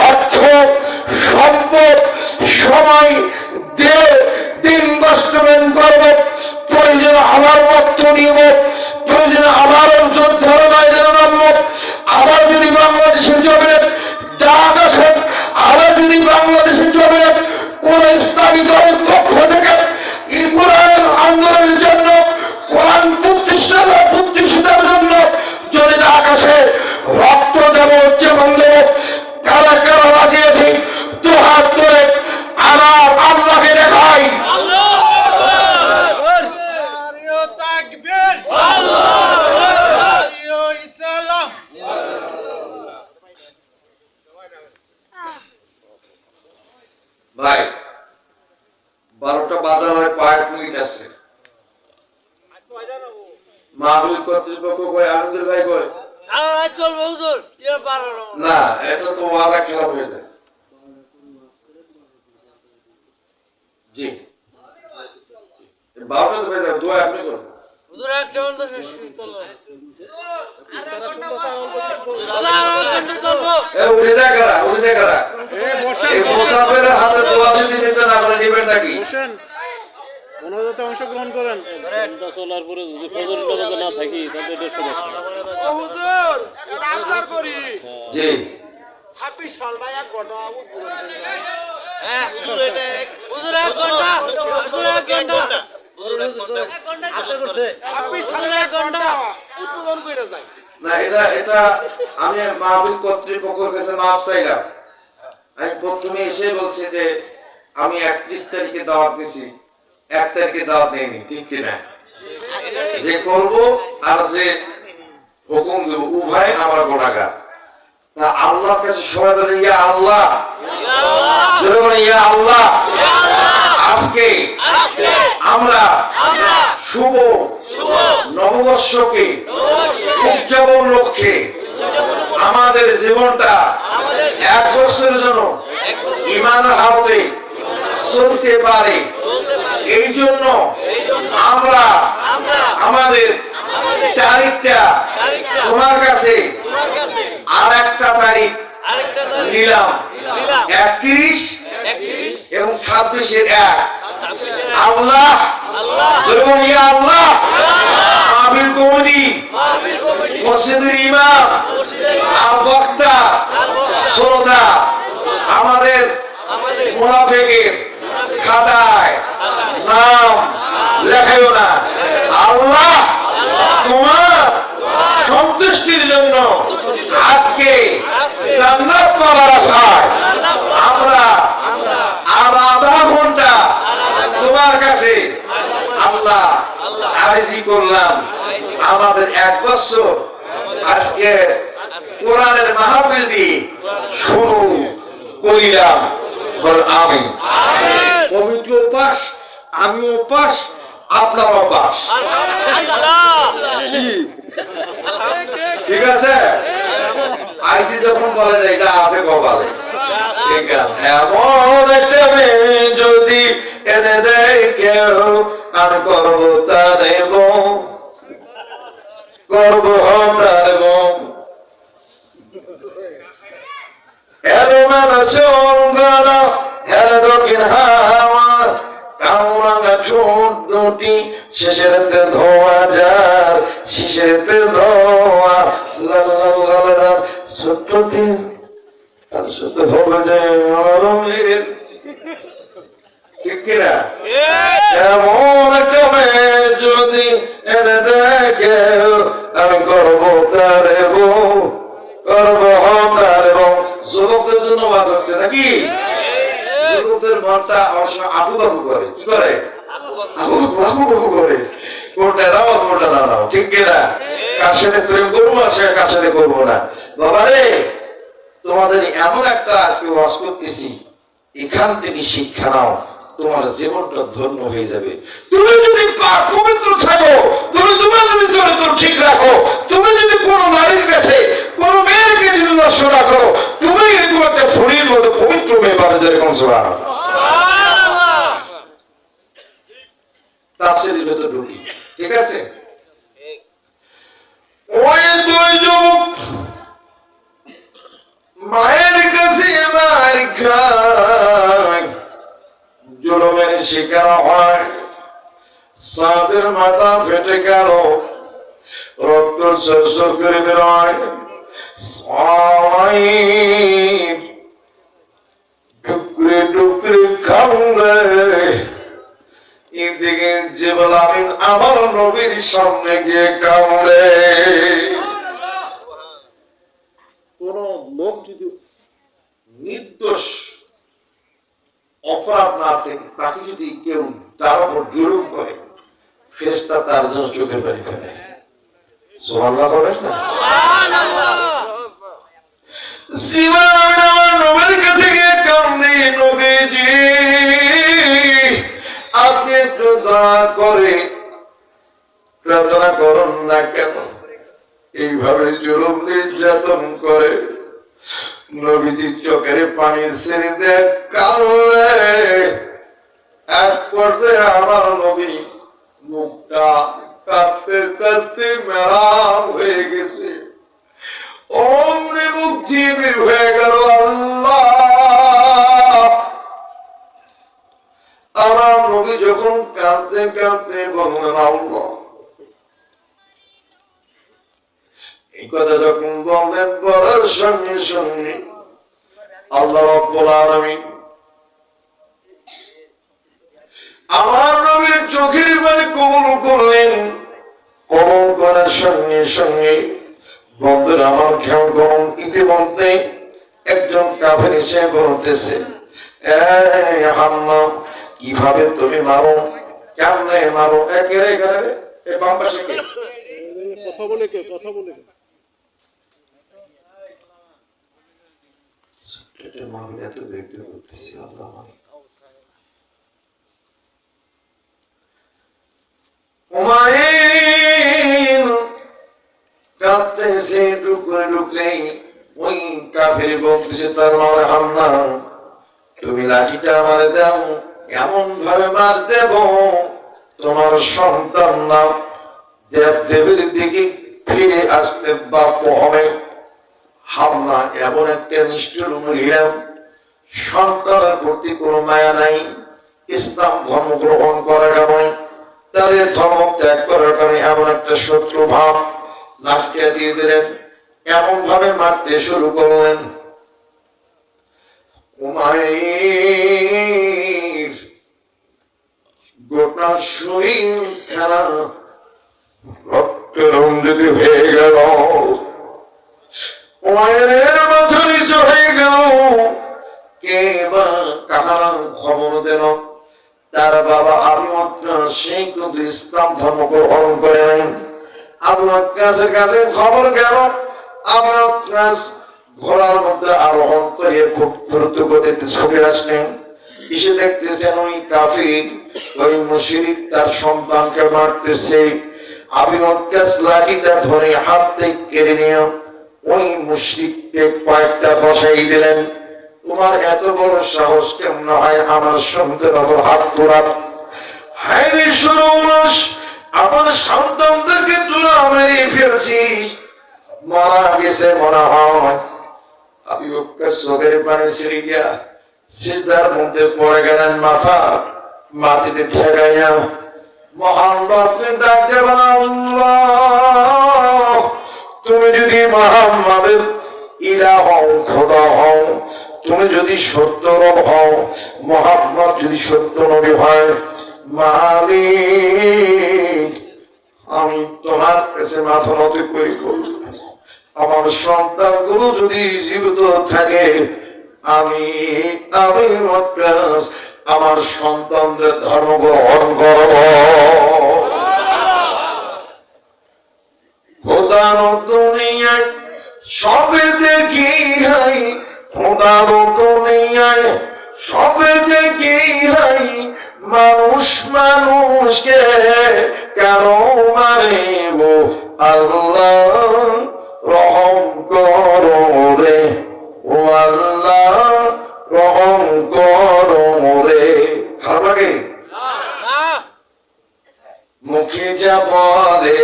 অর্থ, সম্পদ, সময় দিয়ে দিন বাস্তবায়ন করব। প্রয়োজন আবার রক্ত নিব, প্রয়োজন আবার যোদ্ধার ময়দানে নামব। আবার যদি বাংলাদেশের জমিনে ডাক আসেন, আবার যদি বাংলাদেশের জমিনে কোন ইসলামী দলের পক্ষ আকাশে রক্ত দেব উচ্চারণ দেব কারা কারা রাজি আছি দু হাত ধরে আমার আল্লাহকে দেখাই ভাই 12টা বাজার হয় 5 মিনিট আছে মাহফিল কর্তৃপক্ষ কই আনন্দের ভাই কই চলবে হুজুর না এটা তো ওয়াদা খারাপ হয়ে যায় জি 12টা তো বেজে দোয়া আপনি করুন হুজুর একটা ঘন্টা শেষ করে চলবে উঠে যায় কারা এই মুসাফিরের হাতে দোয়া যদি নিতে না পারে নিবেনটা কি মনোজাতে অংশগ্রহণ করেন চলার পরে যদি ফজরের নামাজে না থাকি তাহলে 150 হুজুর এটা আবদার করি জি 26 সালটা এক ঘন্টা হ্যাঁ হুজুর এটা হুজুর এক ঘন্টা হুজুর এক ঘন্টা করছে 26 সালের এক ঘন্টা উদ্বোধন করে যায় না এটা আমি মাহফিল কর্তৃপক্ষের কাছে মাফ চাইলাম আমি প্রথমে এসে বলছি যে আমি 31 তারিখে দাওয়াত দিছি 1 তারিখে দাওয়াত নেইনি ঠিক কিনা যে করব আর যে হুকুম দেব উভয় আমরা গুনাহগার তা আল্লাহর কাছে সবাই বলে ইয়া আল্লাহ জোরে বলে ইয়া আল্লাহ আজকে আমরা শুভ নববর্ষকে উদযাপন লক্ষ্যে আমাদের জীবনটা 1 বছরের জন্য ঈমানের হালতে চলতে পারে এই জন্য আমরা আমাদের তারিখটা তোমার কাছে আর একটা তারিখ নিলাম 31 এবং 26-এর 1 আল্লাহ ইয়া আল্লাহ মাহফিল কমিটি মসজিদের ইমাম আর বক্তা শ্রোতা আমাদের মুনাফিকের খাতায় নাম লেখাইও না আল্লাহ তোমার সন্তুষ্টির জন্য আজকে জান্নাত পাওয়ার আশায় আমরা আর আধা ঘন্টা তোমার কাছে আল্লাহ আরজি করলাম আমাদের 1 বছর আজকে কোরআনের মাহফিল দিয়ে শুরু করিলাম বল আমিন কমিটি উপাস আমি উপাস আপনার উপাস ঠিক আছে আইসি যখন বলে যে এটা আছে কপালে ঠিক আছে এমন একটা মেয়ে যদি এনে দেয় কেউ আর করবো তার করবো তার এলো মানুষ হেলে দক্ষিণ হাওয়া কাউরাঙ্গা ঠোঁট দুটি শেষের ধোয়া যার শিশের ধোয়া লাল লাল লাল লাল ছোট্ট দিন আর শুধু হবে যে রঙের ঠিক কিনা এমন একটা মেয়ে যদি এনে দেখে আমি করবো তার করবো তার এবং যুবকদের জন্য বাঁচাচ্ছে নাকি যুবকদের মনটা আবু বাবু করে কি করে আবু বাবু করে কোনটা নাও কোনটা না নাও ঠিক কিনা কার সাথে প্রেম করবো আর সে কার সাথে করবো না বাবা রে তোমাদের এমন একটা আজকে ওয়াজ করতেছি এখান থেকে শিক্ষা নাও তোমার জীবনটা ধন্য হয়ে যাবে তুমি যদি পাক পবিত্র থাকো তুমি তোমার যদি চরিত্র ঠিক রাখো তুমি যদি কোনো নারীর কাছে কোনো মেয়েকে যদি নষ্ট না করো তুমি এরকম একটা ফুলের মতো পবিত্র মেয়ে পাবে যেরকম সুবহানাল্লাহ তাফসীরের ভেতর ঢুকি ঠিক আছে ওই দুই যুবক মায়ের কাছে মার খায় জুলুমের শিকার হয় সাদের মাথা ফেটে গেল রক্ত সরসর করে বেরোয় টুকরে টুকরে খান্দে এদিকে জিবরাইল আমার নবীর সামনে গিয়ে কান্দে কোন লোক যদি নির্দোষ অপরাধ না থাকে তাকে যদি কেউ তার উপর জুলুম করে ফেরেশতা তার জন্য চোখের পানি ফেলে। সুবহানাল্লাহ বলেন না? জীবন আমার নবীর কাছে গিয়ে কান্দি, নবীজি আপনি একটু দয়া করে প্রার্থনা করুন না কেন এইভাবে জুলুম নির্যাতন করে। নবীজি চোখের পানি ছেড়ে দেয়, কাঁদলে। এক পর্যায়ে আমার নবী মুখটা কাঁদতে কাঁদতে ম্লান হয়ে গেছে। অমনি মুখ দিয়ে বের হয়ে গেল, আল্লাহ। আমার নবী যখন কাঁদতে কাঁদতে বললেন আল্লাহ, এই কথা যখন বললেন, বলার সঙ্গে সঙ্গে আল্লাহ রাব্বুল আলামিন আমার নবীর চোখের পানি কবুল করলেন। কবুল করার সঙ্গে সঙ্গে বন্ধুরা আমার খেয়াল করুন, ইতিমধ্যে একজন কাফের এসে বলতেছে, এই হাম্মা কিভাবে তুমি মারো, কেমনে মারো? একের একের এ বাম পাশে কে? কথা বলে কে? কথা বলে কে? এটা মাহফিল এত দেখতে করতেছি, আল্লাহ আমার। হুমায়ুন কাঁদতেছে, টুকরে টুকরে। ওই কাফের বলতেছে, তার মানে হামনা তুমি লাঠিটা আমারে দাও, এমন ভাবে মার দেব তোমার সন্তান না দেব দেবীর দিকে ফিরে আসতে বাধ্য হবে। হামনা এমন একটা নিষ্ঠুর মহিলা, সন্তানের প্রতি কোনো মায়া নাই। ইসলাম ধর্ম গ্রহণ করার কারণে, তাদের ধর্ম ত্যাগ করার কারণে এমন একটা শত্রু ভাব লাঠিটা দিয়ে দিলেন, এমন ভাবে মারতে শুরু করলেন। উমাইর গোটা শরীর খেলা রক্তে রঞ্জিত হয়ে গেল। উমাইরের মাথা নিচু হয়ে গেল। কে বা কাহারা খবর দিল? তার বাবা আবু ওয়াক্কাস, সেই কিন্তু ইসলাম ধর্ম গ্রহণ করে নাই। আবু ওয়াক্কাসের কাছে খবর গেল। আবু ওয়াক্কাস ঘোড়ার মধ্যে আরোহণ করে খুব দ্রুত গতিতে ছুটে আসলেন। এসে দেখতেছেন ওই কাফির, ওই মুশরিক তার সন্তানকে মারতেছে। আবু ওয়াক্কাস লাঠিটা ধরে হাত থেকে কেড়ে নিয়ে ওই মুশরিককে কয়েকটা বসাই দিলেন। তোমার এত বড় সাহস কেমন হয় আমার সন্তানের উপর হাত তোলার? হায় রে সর্বনাশ, আমার সন্তানদেরকে তোরা মেরে ফেলছিস, মারা গেছে মনে হয়। আবু ওয়াক্কাস চোখের পানি ছেড়ে গিয়া সিজদার মধ্যে পড়ে গেলেন, মাথা মাটিতে ঠেকাইয়া মহান রবকে ডাক দেবেন, আল্লাহ তুমি যদি মুহাম্মাদের ইলাহ হও, খোদা হও, তুমি যদি সত্য রব হও, মুহাম্মদ যদি সত্য নবী হয়, মালিক আমি তোমার কাছে মাথা নত করি বলব, আমার সন্তানগুলো যদি জীবিত থাকে আমি ওয়াক্কাস আমার সন্তানদের ধর্ম গ্রহণ করব। খোদার দুনিয়ায় সবে দেখি হাই, খোদার দুনিয়ায় সবে দেখি হাই, মানুষ মানুষকে কেন মারে গো আল্লাহ, রহম করো রে ও আল্লাহ, রহম করো রে। খারাপ লাগে? মুখে যা বলে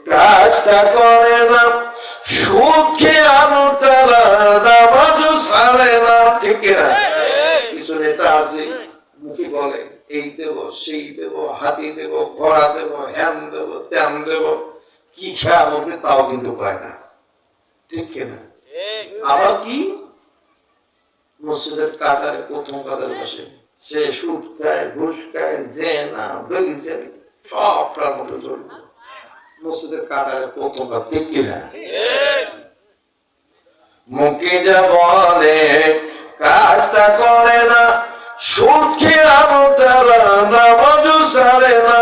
কাজটা করে না, সুদ খেয়ে আনো তারা নামাজও ছাড়ে না, ঠিক না? কিছু নেতা আছে মুখে বলে এই দেব সেই দেব, হাতি দেব, ঘোড়া দেব, হ্যান দেব, ত্যান দেব, কি খেয়া বলবে তাও কিন্তু পায় না, ঠিক কিনা? আবার কি মসজিদের কাতারে প্রথম কাতারে বসে সে সুদ খায়, ঘুষ খায়, জেনা, বেবিচার সবটার মধ্যে চলবে মসজিদের কাতারে প্রথম কাতার, ঠিক কিনা? মুখে যা বলে কাজটা করে না, সুদ খেয়ানো তারা নামাজও ছাড়ে না,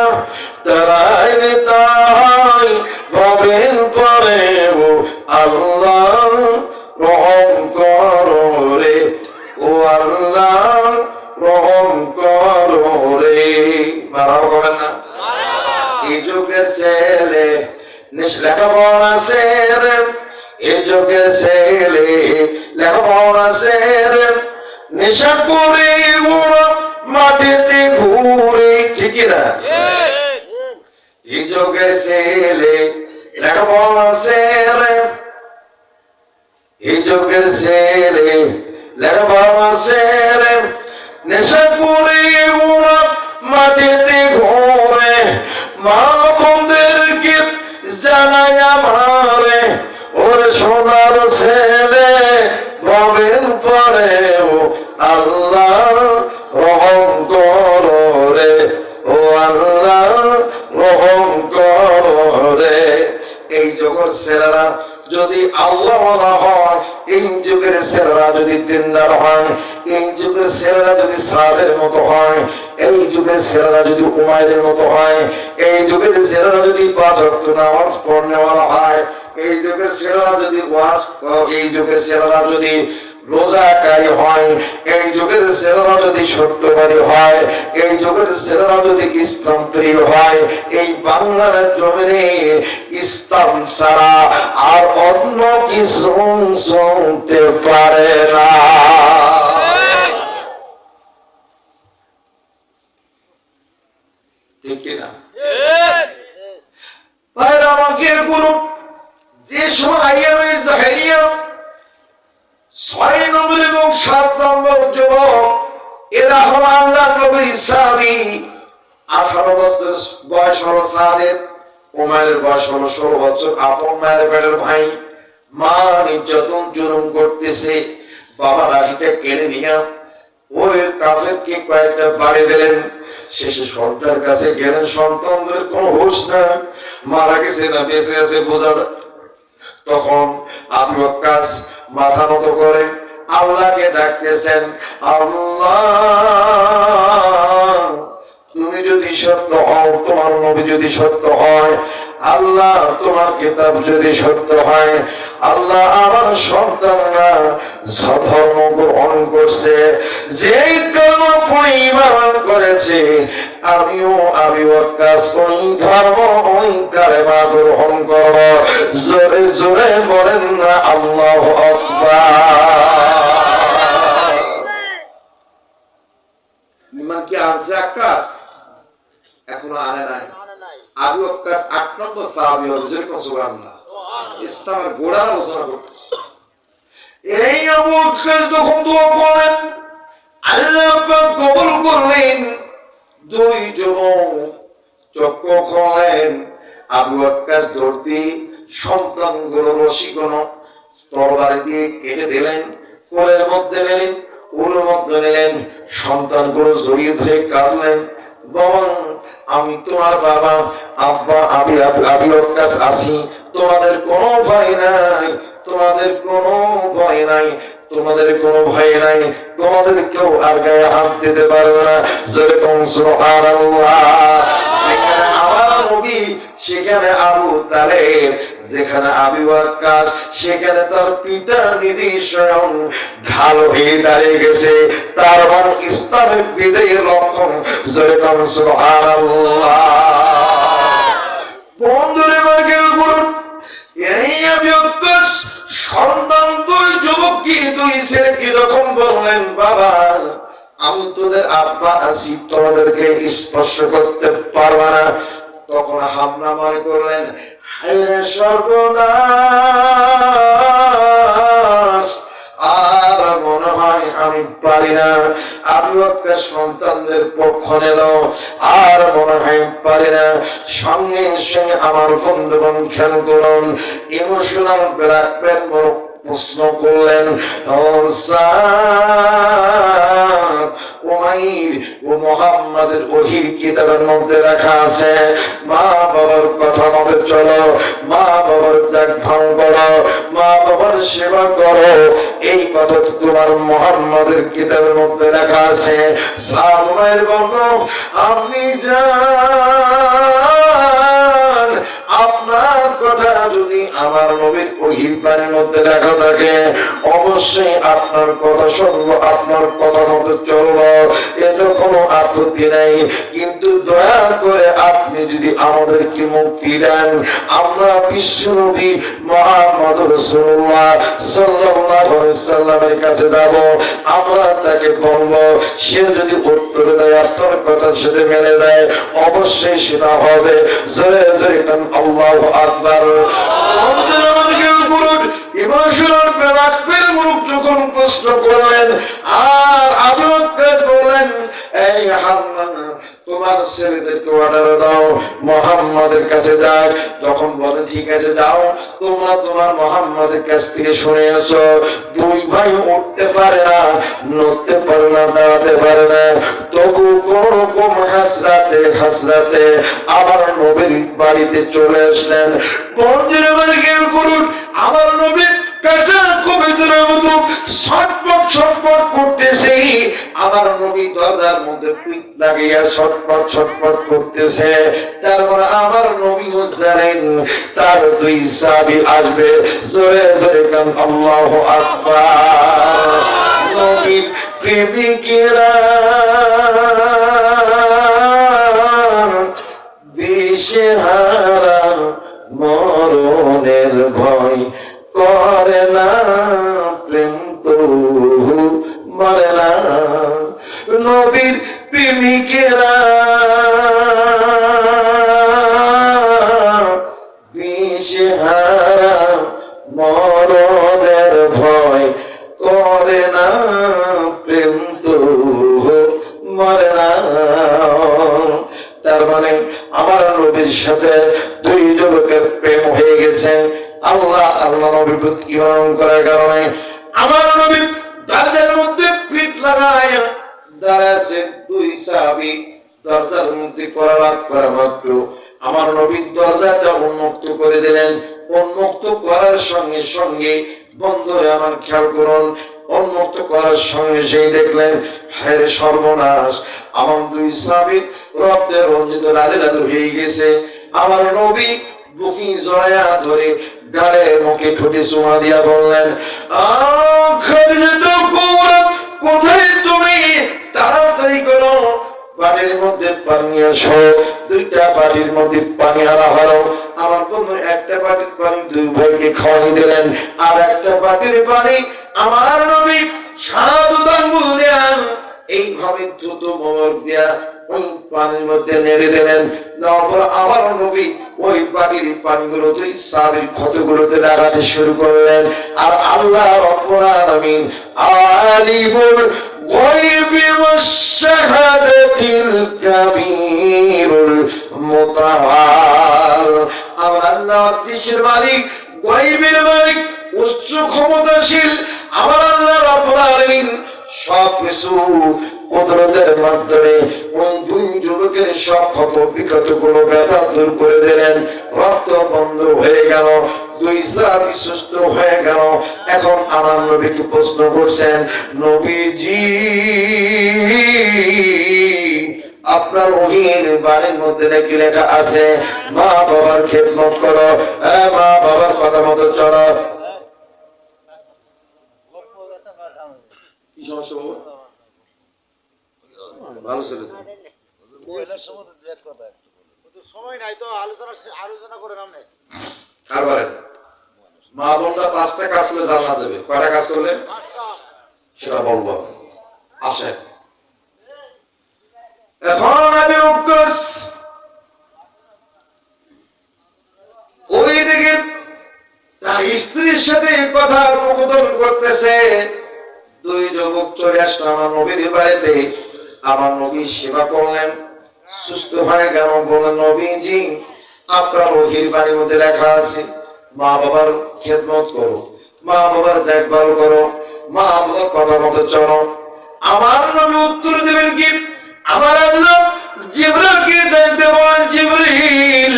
তারাই তাই ভাবেন পরে ও আল্লাহ রহম করো রে, ও আল্লাহ রহম করো রে। মারাও করবেন না? এই যুগের ছেলে লেখাপড়া ছেলে, এই যুগের ছেলে লেখাপড়া ছেলে, নেশা করে ওরা মাটিতে ঘুরে, ঠিক না? এই যুগের ছেলে লেখাপড়া ছেলে, এই যুগের ছেলে লেখাপড়া ছেলে, নেশা করে ওরা মাটিতে ঘুরে। মা বোনদেরকে জানাই আমারে, ওর সোনার ছেলে ভাবেন পরে ও আল্লাহ রহম করো রে, ও আল্লাহ রহম করো রে। এই যুগের ছেলেরা যদি আল্লাহ হয়, এই যুগের ছেলেরা যদি দিনদার হয়, এই যুগের ছেলেরা যদি সাদের মতো হয়, এই যুগের ছেলেরা যদি উমাইরের মতো হয়, এই যুগের ছেলেরা যদি 5 ওয়াক্ত নামাজ পড়নেওয়ালা হয়, এই যুগের ছেলেরা যদি ওয়াজ, এই যুগের ছেলেরা যদি রোজাকারী হয়, এই যুগের ছেলেরা যদি সত্যবাদী হয়, এই যুগের ছেলেরা যদি ইসলাম প্রিয় হয়, এই বাংলার জমিনে ইসলাম ছাড়া আর অন্য কিছু চলতে পারে না। ঠিক কিনা? ভাইরা আমাকে গুরু, যে সময় জাহেরিয়া 6 নম্বর এবং 7 নম্বর যুবক, এরা হল আল্লাহর নবীর সাহাবী। 18 বছর বয়স হলো সাদের, উমাইরের বয়স হলো 16 বছর। আপন মায়ের পেটের ভাই, মা নির্যাতন জুলুম করতেছে, বাবা লাঠিটা কেড়ে নিয়ে ওই কাফেরকে কয়েকটা বাড়ি দিলেন। শেষে সন্তানের কাছে গেলেন, সন্তানদের কোন হুঁশ না, মারা গেছে না বেঁচে আছে বোঝা। তখন আবু ওয়াক্কাস মাথা নত করে আল্লাহকে ডাকতেছেন, আল্লাহ তুমি যদি সত্য হও, তোমার নবী যদি সত্য হয়, আল্লাহ তোমার কিতাব যদি সত্য হয়, আল্লাহ আমার সন্তানরা ধর্ম গ্রহণ করছে, যেই কর্ম পরিমাণ করেছে, আমিও আবু ওয়াক্কাস ওই ধর্ম ওই কালেমা গ্রহণ করব। জোরে জোরে বলেন না আল্লাহু আকবার। ইমান কি আনছে আক্কাস? এখনো আনে নাই। আবু ওয়াক্কাস 8 নম্বর সাহাবী হলো, যেরকম সুবহানাল্লাহ। ইসলামের গোড়া আলোচনা করতেছে। এই আবু ওয়াক্কাস যখন দোয়া করেন, আল্লাহ পাক কবুল করলেন। 2 যুবক চক্ষু খুললেন। আবু ওয়াক্কাস ধরতে সন্তানগুলো রশিগুলো তরবারি দিয়ে কেটে দিলেন, কোলের মধ্যে নিলেন, ওর মধ্যে নিলেন, সন্তানগুলো জড়িয়ে ধরে কাঁদলেন, বাবা আমি তোমার বাবা, আব্বা আবু ওয়াক্কাস আছি, তোমাদের কোনো ভয় নাই, তোমাদের কোনো ভয় নাই, তোমাদের কোনো ভয় নাই, তোমাদের কেউ আর গায়ে হাত দিতে পারবে না। যেরকম সুবহানাল্লাহ। যেখানে আমার নবী সেখানে আবু তালেব, যেখানে আবু ওয়াক্কাস সেখানে তার পিতা নিজে স্বয়ং ঢাল হয়ে দাঁড়িয়ে গেছে। তার মানে ইসলামের বিজয়ের লক্ষণ। যেরকম সুবহানাল্লাহ। বন্ধুরে মার্কেল করুন, এই আবু ওয়াক্কাস সন্তান 2 যুবক কি 2 ছেলেকে যখন বললেন, বাবা আমি তোদের আব্বা আছি, তোমাদেরকে স্পর্শ করতে পারবো না, তখন হামলা মনে করলেন, হায়রে সর্বনাশ, আর মনে হয় আমি পারি না। আবু ওয়াক্কাস সন্তানদের পক্ষ নিল, আর মনে হয় পারি না। সঙ্গে সঙ্গে আমার বন্ধুগণ খেয়াল করুন, ইমোশনাল ব্ল্যাকমেল প্রশ্ন করলেন, ও সাদ, উমাইর, ও মুহাম্মাদের ওহীর কিতাবের মধ্যে লেখা আছে মা বাবার কথা মতো চলো, মা বাবার দেখভাল করো, মা বাবার সেবা করো, এই কথা তো তোমার মুহাম্মাদের কিতাবের মধ্যে লেখা আছে। সাদ উমাইর বলল, আমি জান, আপনার কথা যদি আমার নবীর ওহীর বাণীর মধ্যে লেখা থাকে অবশ্যই আপনার কথা শুনবো, আপনার কথা মতো চলবো, এতে কোনো আপত্তি নাই। কিন্তু দয়া করে আপনি যদি আমাদেরকে মুক্তি দেন, আমরা বিশ্বনবী মুহাম্মদ রাসূলুল্লাহ সাল্লাল্লাহু আলাইহি সাল্লামের কাছে যাব, আমরা তাকে বলবো, সে যদি উত্তর দেয় আপনার কথার সাথে মেনে দেয় অবশ্যই সেটা হবে। জোরে জোরে কান আল্লাহু আকবার। ইমোশনাল প্রেরাকবের মুখ যখন প্রশ্ন করলেন, আর আবু বকর বললেন, এই হাম্মা, তোমার ছেলেদেরকে অর্ডার দাও মুহাম্মাদের কাছে যাক। যখন বলেন ঠিক আছে যাও, তোমরা তোমার মুহাম্মাদের কাছ থেকে শুনে এসো, দুই ভাই উঠতে পারে না, নড়তে পারে না, দাঁড়াতে পারে না, তবু কোন রকম হাসরাতে হাসরাতে আবার নবীর বাড়িতে চলে আসলেন। বন্ধুরা আমার খেয়াল করুন, আমার নবীর কাটা কবিতার মতো ছটপট ছটপট করতেছে, আমার নবী দরজার মধ্যে পিঠ লাগিয়ে ছটপট ছটপট করতেছে। তারপর আমার নবী জানেন তার দুই সাহাবী আসবে। জোরে জোরে কান আল্লাহু আকবার। নবীর প্রেমিকেরা দিশেহারা মরণের ভয় করে না, প্রেম তো মরে না। নবীর প্রেমিকেরা দিশেহারা মরণের ভয় করে না, প্রেম তো মরে না। তার মানে আমার নবীর সাথে দুই যুবকের প্রেম হয়ে গেছে। আল্লাহ নবীর প্রতি ইমান করার কারণে আমার নবী দরজার মধ্যে পিঠ লাগায় দাঁড়াচ্ছে। দুই সাহাবী দরজার মধ্যে করা মাত্র আমার নবী দরজাটা উন্মুক্ত করে দিলেন। উন্মুক্ত করার সঙ্গে সঙ্গে বন্ধুরা আমার খেয়াল করুন, উন্মুক্ত করার সঙ্গে সেই দেখলেন, হায় সর্বনাশ, আমার দুই সাহাবী রক্তে রঞ্জিত লালে লালু হয়ে গেছে। আমার নবী বুকি জড়ায়া ধরে গালে মুখে ঠোঁটে চুমা দিয়া বললেন, কোথায় তুমি? তাড়াতাড়ি করো, বাটির মধ্যে পানি আসো। দুইটা বাটির মধ্যে পানি আনা হলো। আমার বন্ধু একটা বাটির পানি দুই ভাইকে খাওয়াই দিলেন, আর একটা বাটির পানি আমার নবী সাধু আঙ্গুল দিয়া এইভাবে দ্রুত মোমর দিয়া ওই পানির মধ্যে নেড়ে দিলেন। আমার নবী ওই বাটির পানিগুলো দুই সাহাবীর ক্ষতগুলোতে লাগাতে শুরু করলেন। আর আল্লাহ রাব্বুল আলামিন আলিমুল গায়বি ওয়াশ শাহাদাতিল কাবীরুল মুতাআল, আমার আল্লাহ দৃশ্যের মালিক, গায়বের মালিক, উচ্চ ক্ষমতাশীল আমার আল্লাহ রাব্বুল আলামিন সবকিছু কুদরতের মাধ্যমে ওই দুই যুবকের সব ক্ষত বিক্ষত গুলো ব্যথা দূর করে দিলেন। রক্ত বন্ধ হয়ে গেল, দুই সাহাবী সুস্থ হয়ে গেল। এখন আমার নবীকে প্রশ্ন করছেন, নবীজি আপনার ওহীর বাণীর মধ্যে নাকি লেখা আছে মা বাবার খেদমত করো, মা বাবার কথা মতো চলো। কি সমস্যা বাবা? ভালো ছিল সময় নাই তো আলোচনা করে নামে কারবারে মা বোনরা 5টা কাজ করলে জান্নাত যাবে। কয়টা কাজ করলে সেটা বলবো। আসেন এখন আমি উক্কস ওই দিকে তার স্ত্রীর সাথে কথা উপকথন করতেছে। দুই যুবক চলে আসলো আমার নবীর বাড়িতে। আমার নবী সেবা করলেন, সুস্থ হয়ে গেল। বললেন, নবীজি আপনার ওহীর বাণীর মধ্যে লেখা আছে মা বাবার খেদমত করো, মা বাবার দেখভাল করো, মা বাবার কথা মতো চলো। আমার নবী উত্তর দেবেন কি? আমার আল্লাহ জিবরাইলকে ডাকতে বলেন, জিবরিল,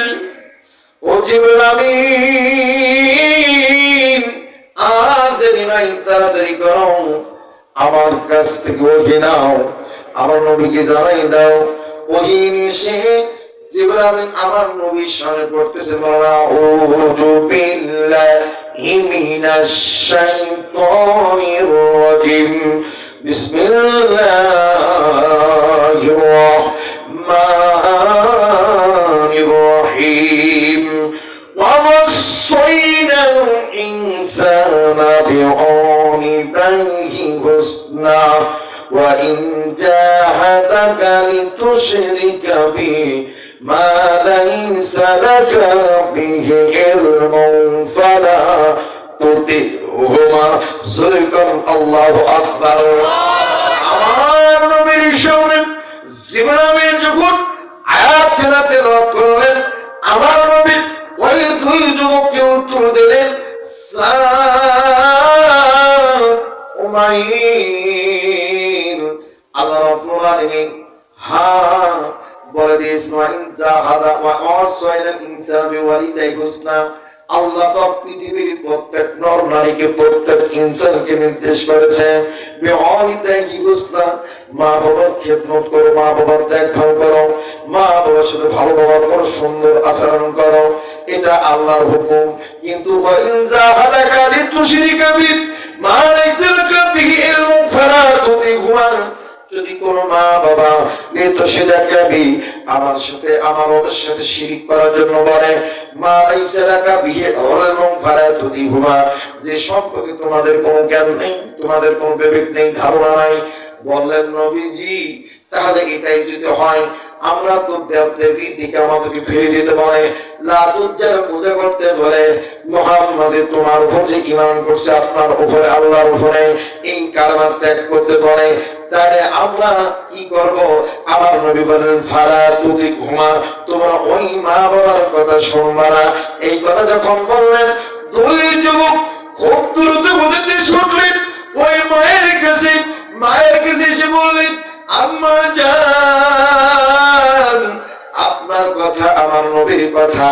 ও জিবরিল আমিন, আর দেরি নাই, তাড়াতাড়ি করো, আমার কাছ থেকে ওহী নাও, আমার নবীকে জানাই দাও। ওহী নিয়ে জিবরাইল আমিন আমার নবীর সামনে পড়তেছে, আউযু বিল্লাহি মিনাশ শাইতানির রাজিম, বিসমিল্লাহির রাহমানির রহিম। ووصينا الإنسان بوالديه حسنا وإن جاهدك لتشرك بي ما ليس لك به علم فلا تطعهما صدق الله أكبر। আমার নবীর সামনে জিবরাইল যখন আয়াত তেলাওয়াত করলেন, আমার নবী ওই দুই যুবককে উত্তর দিলেন, আল্লাহ রাব্বুল আলামিন হ্যাঁ বলে দিয়ে ইসমাঈল জাহাদা ওয়া ওয়াসাইনাল ইনসানা বিওয়ালিদাইহি হুসনা। আল্লাহ পাক পৃথিবীর প্রত্যেক নর নারীকে, প্রত্যেক ইনসানকে নির্দেশ করেছেন বিওয়ালিদাইহি হুসনা, মা বাবার খেদমত করো, মা বাবার দেখভাল করো, মা বাবার সাথে ভালো ব্যবহার করো, সুন্দর আচরণ করো, এটা আল্লাহর হুকুম। কিন্তু ওয়া ইন জাহাদাকা লিতুশরিকা বি মা লাইসা লাকা বিহি ইলমুন ফালা তুতিহুমা, যদি কোন মা বাবা লিতুশরিকাবি আমার সাথে, আমার বাবার সাথে শিরক করার জন্য বলে, মা লাইসা লাকা বিহি ইলমুন ফালা তুতিহুমা, যে সম্পর্কে তোমাদের কোনো জ্ঞান নেই, তোমাদের কোনো বিবেক নেই, ধারণা নাই। বললেন নবীজি, তাহলে এটাই যদি হয়, আমরা তো দেবদেবীর দিকে আমাদেরকে ফিরে যেতে বলে, লাতুজ্জার পূজা করতে বলে, মুহাম্মাদে তোমার উপর যে ঈমান করছে, আপনার উপরে, আল্লাহর উপরে, এই কালেমা ত্যাগ করতে বলে, তাহলে আমরা কি করব? আমার নবী বলেন, ফালা তুতিহুমা, তোমরা ওই মা বাবার কথা শুনবা না। এই কথা যখন বললেন, দুই যুবক খুব দ্রুত বলতে ছুটলেন ওই মায়ের কাছে। মায়ের কাছে এসে বললেন, আম্মা জান, আপনার কথা আমার নবীর কথা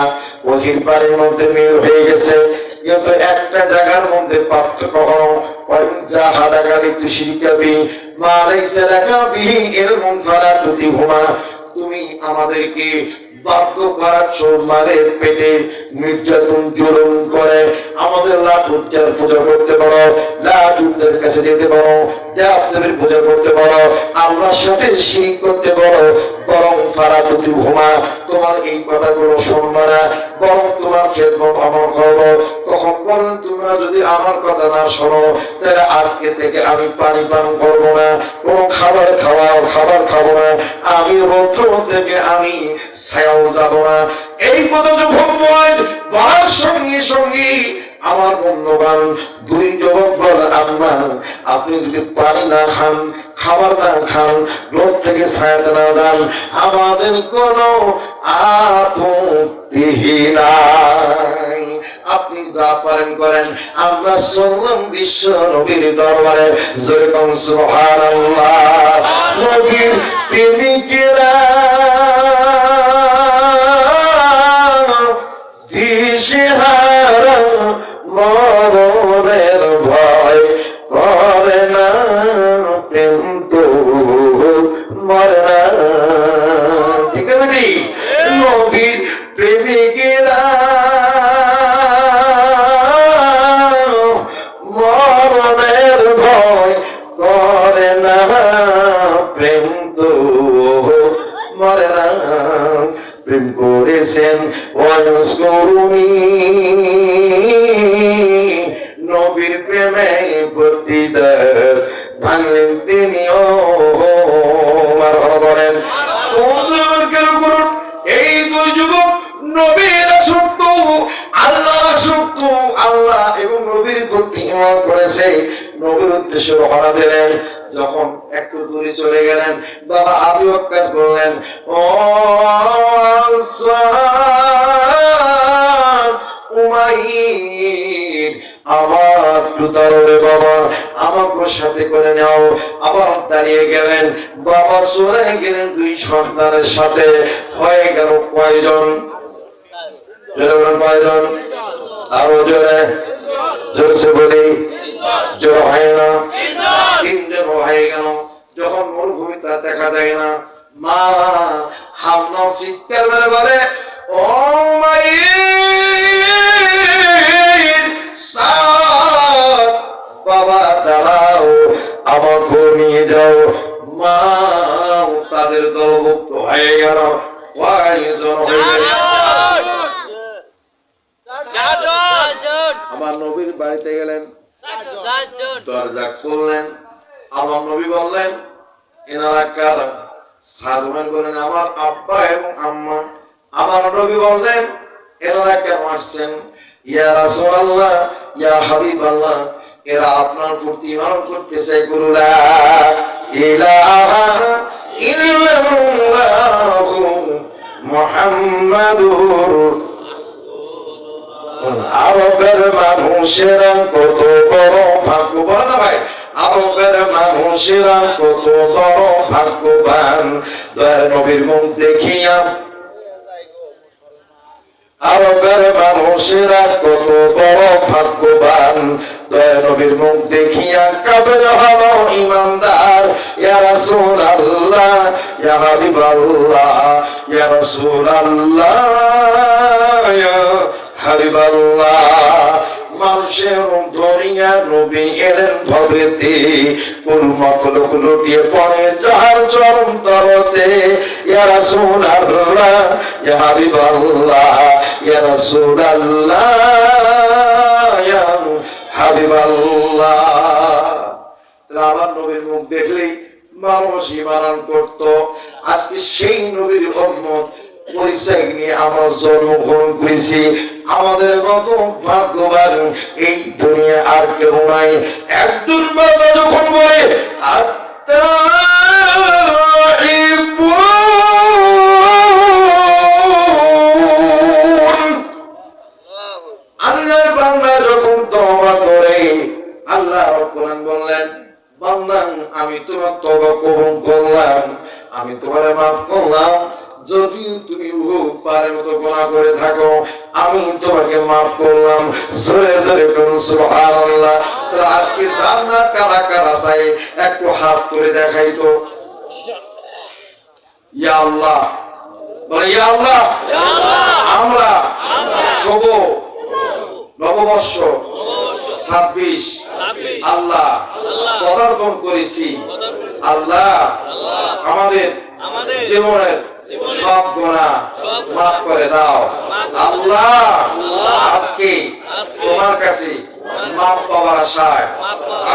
ওহির পারের মধ্যে মিল হয়ে গেছে, কিন্তু একটা জায়গার মধ্যে পার্থক্য হলো, ওয়াইন জাহাদাকা লিতুশরিকা বি মা লাইসা লাকা বিহি ইলমুন ফালা তুতিহুমা, তুমি আমাদেরকে বাধ্য করাচ্ছ, মারে পেটে নির্যাতন জুলুম করে আমাদের লাটুজ্জার পূজা করতে পারো, লাটুজ্জার কাছে যেতে পারো, দেবদেবীর পূজা করতে পারো, আল্লাহর সাথে শিরক করতে পারো, বরং ফালা তুতিহুমা, তোমার এই কথাগুলো শুনবা না, বরং তোমার খেদমত আমার করবো। তখন বলেন, তোমরা যদি আমার কথা না শোনো, তাহলে আজকে থেকে আমি পানি পান করবো না, কোনো খাবার খাবো না, আমি রৌদ্র থেকে আমি ছায়াও যাব না। এই কথা যখন বলার সঙ্গে সঙ্গে আমার মূল্যবান দুই যুবক বল, আম্মা আপনি যদি পানি না খান, খাবার না খান, রোদ থেকে ছায়াতে না যান, আমাদের কোনো আপত্তি নাই, আপনি যা পারেন করেন। আমরা চললাম বিশ্ব নবীর দরবারে, জোরে কোন সুবহানাল্লাহ। নবীর প্রেমিকেরা দিশেহারা মরণের ভয় করে না, প্রেম তো মরে না, ঠিক আছে? নবীর প্রেমিকেরা মরণের ভয় করে না, প্রেম তো মরে না, প্রেম করেছেন ওয়ানসকুরুনি, নবীর প্রেমে প্রতিদার ভাঙলেন তিনিও। বলেন এই দুই যুবক নবীর আসক্ত, আল্লাহর আসক্ত, আল্লাহ এবং নবীর প্রতি ঈমান করেছে, নবীর উদ্দেশ্যে রওনা দিলেন। যখন একটু দূরে চলে গেলেন, বাবা আবু ওয়াক্কাস বললেন, ও উমাইর, আমার একটু দাঁড়ো বাবা, আমাকে সাথে করে নাও। আবার দাঁড়িয়ে গেলেন, বাবা চলে গেলেন দুই সন্তানের সাথে। হয়ে গেল কয়জন? কয়জন? আরো জোরে জোরসে বলি, জোর হয় না? তিনজন হয়ে গেল। যখন মরুভূমিটা দেখা যায় না, মা হামনা চিৎকার মেরে বলে, ও মায়ের সাথ, বাবা দাঁড়াও, আমাকে নিয়ে যাও। মা তাদের দলভুক্ত হয়ে গেল। কয়জন হয়ে গেল? আমার নবীর বাড়িতে গেলেন, দরজা খুললেন। আমার নবী বললেন, এনারা কারা? সাধুমের বলেন, আমার আব্বা এবং আম্মা। আমার নবী বললেন, এনারা কেন আসছেন? ইয়া রাসূলুল্লাহ, ইয়া হাবিবাল্লাহ, এরা আপনার প্রতি ঈমান করতেছে। কুল লা ইলাহা ইল্লাল্লাহু মুহাম্মাদুর। আরবের মানুষেরা কত বড় ভাগ্যবান, না ভাই? আরবের মানুষেরা কত বড় ভাগ্যবান, দয়ার নবীর মুখ দেখিয়া। আরবের মানুষেরা কত বড় ভাগ্যবান, দয়ার নবীর মুখ দেখিয়া কাবের হলো ইমানদার। ইয়া রাসূলুল্লাহ, ইয়া হাবিবাল্লাহ, ইয়া রাসূলুল্লাহ, ইয়া হাবিবাল্লাহ। মানুষের ধরিয়া নবী এলেন ভবেতে, কুল মখলুক লুটিয়ে পড়ে যার চরম তরতে। ইয়া রাসূলুল্লাহ, ইয়া হাবিবাল্লাহ, ইয়া রাসূলুল্লাহ, ইয়া হাবিবাল্লাহ। আমার নবীর মুখ দেখলেই মানুষ ঈমান করত। আজকে সেই নবীর উম্মত পরিচয় নিয়ে আমরা জন্মগ্রহণ করেছি। আমাদের মতো ভাগ্যবান এই দুনিয়া আর কেউ নাই। একজন বাবা যখন বলে আল্লাহর বান্দা যখন তওবা করে, আল্লাহ কোরআন বললেন, বান্দা আমি তোমার তওবা কবুল করলাম, আমি তোমারে মাফ করলাম। যদিও তুমি পারের মতো গুনাহ করে থাকো, আমি তোমাকে মাফ করলাম। জোরে জোরে করুন সুবহানাল্লাহ। তো আজকে জান্নাত কারা কারা চাই একটু হাত তুলে দেখাই তো। ইয়া আল্লাহ বলে, ইয়া আল্লাহ। আমরা শুভ নববর্ষ 26 আল্লাহ পদার্পণ করেছি। আল্লাহ আমাদের জীবনের সব গুনাহ মাফ করে দাও। আল্লাহ আজকে তোমার কাছে মাফ পাওয়ার আশায়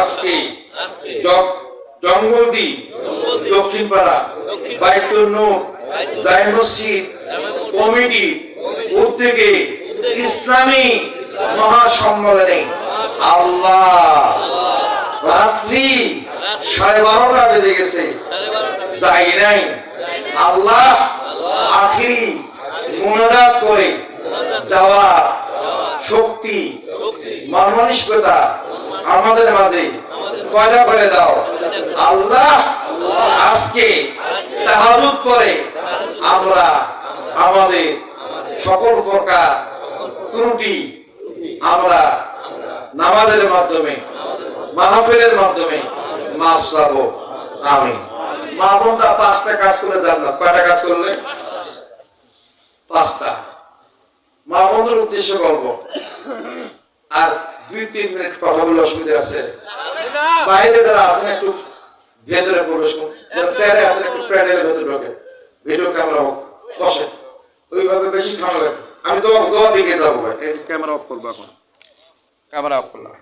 আজকে জঙ্গলদি দক্ষিণ পাড়া বাইতুল নূর জামে মসজিদ কমিটি উদ্যোগে ইসলামী মহাসম্মেলনে আল্লাহ রাত্রি 12:30 বেজে গেছে, যাই নাই। আল্লাহ আখিরি মুনাজাত করে যাওয়া শক্তি মানসিকতা আমাদের মাঝে পয়দা করে দাও। আল্লাহ আজকে তাহাজ্জুদ করে আমরা আমাদের সকল প্রকার ত্রুটি আমরা নামাজের মাধ্যমে মাহফিলের মাধ্যমে মাফ চাবো। আমিন। মা বোনরা 5টা কাজ করে জান্নাত। কয়টা কাজ করলে? 5টা। মা বোনদের উদ্দেশ্য করব। আর 2-3 মিনিট কথা বলে অসুবিধা আছে? বাইরে যারা আছেন একটু ভেতরে প্রবেশ করুন, যারা আছেন একটু প্যান্ডেলের ভেতরে ঢোকে। ভিডিও ক্যামেরা হোক, বসে ওইভাবে বেশি ঠান্ডা লাগে। আমি তো দোয়া দিকে যাবো। এই ক্যামেরা অফ করবো, এখন ক্যামেরা অফ করলাম।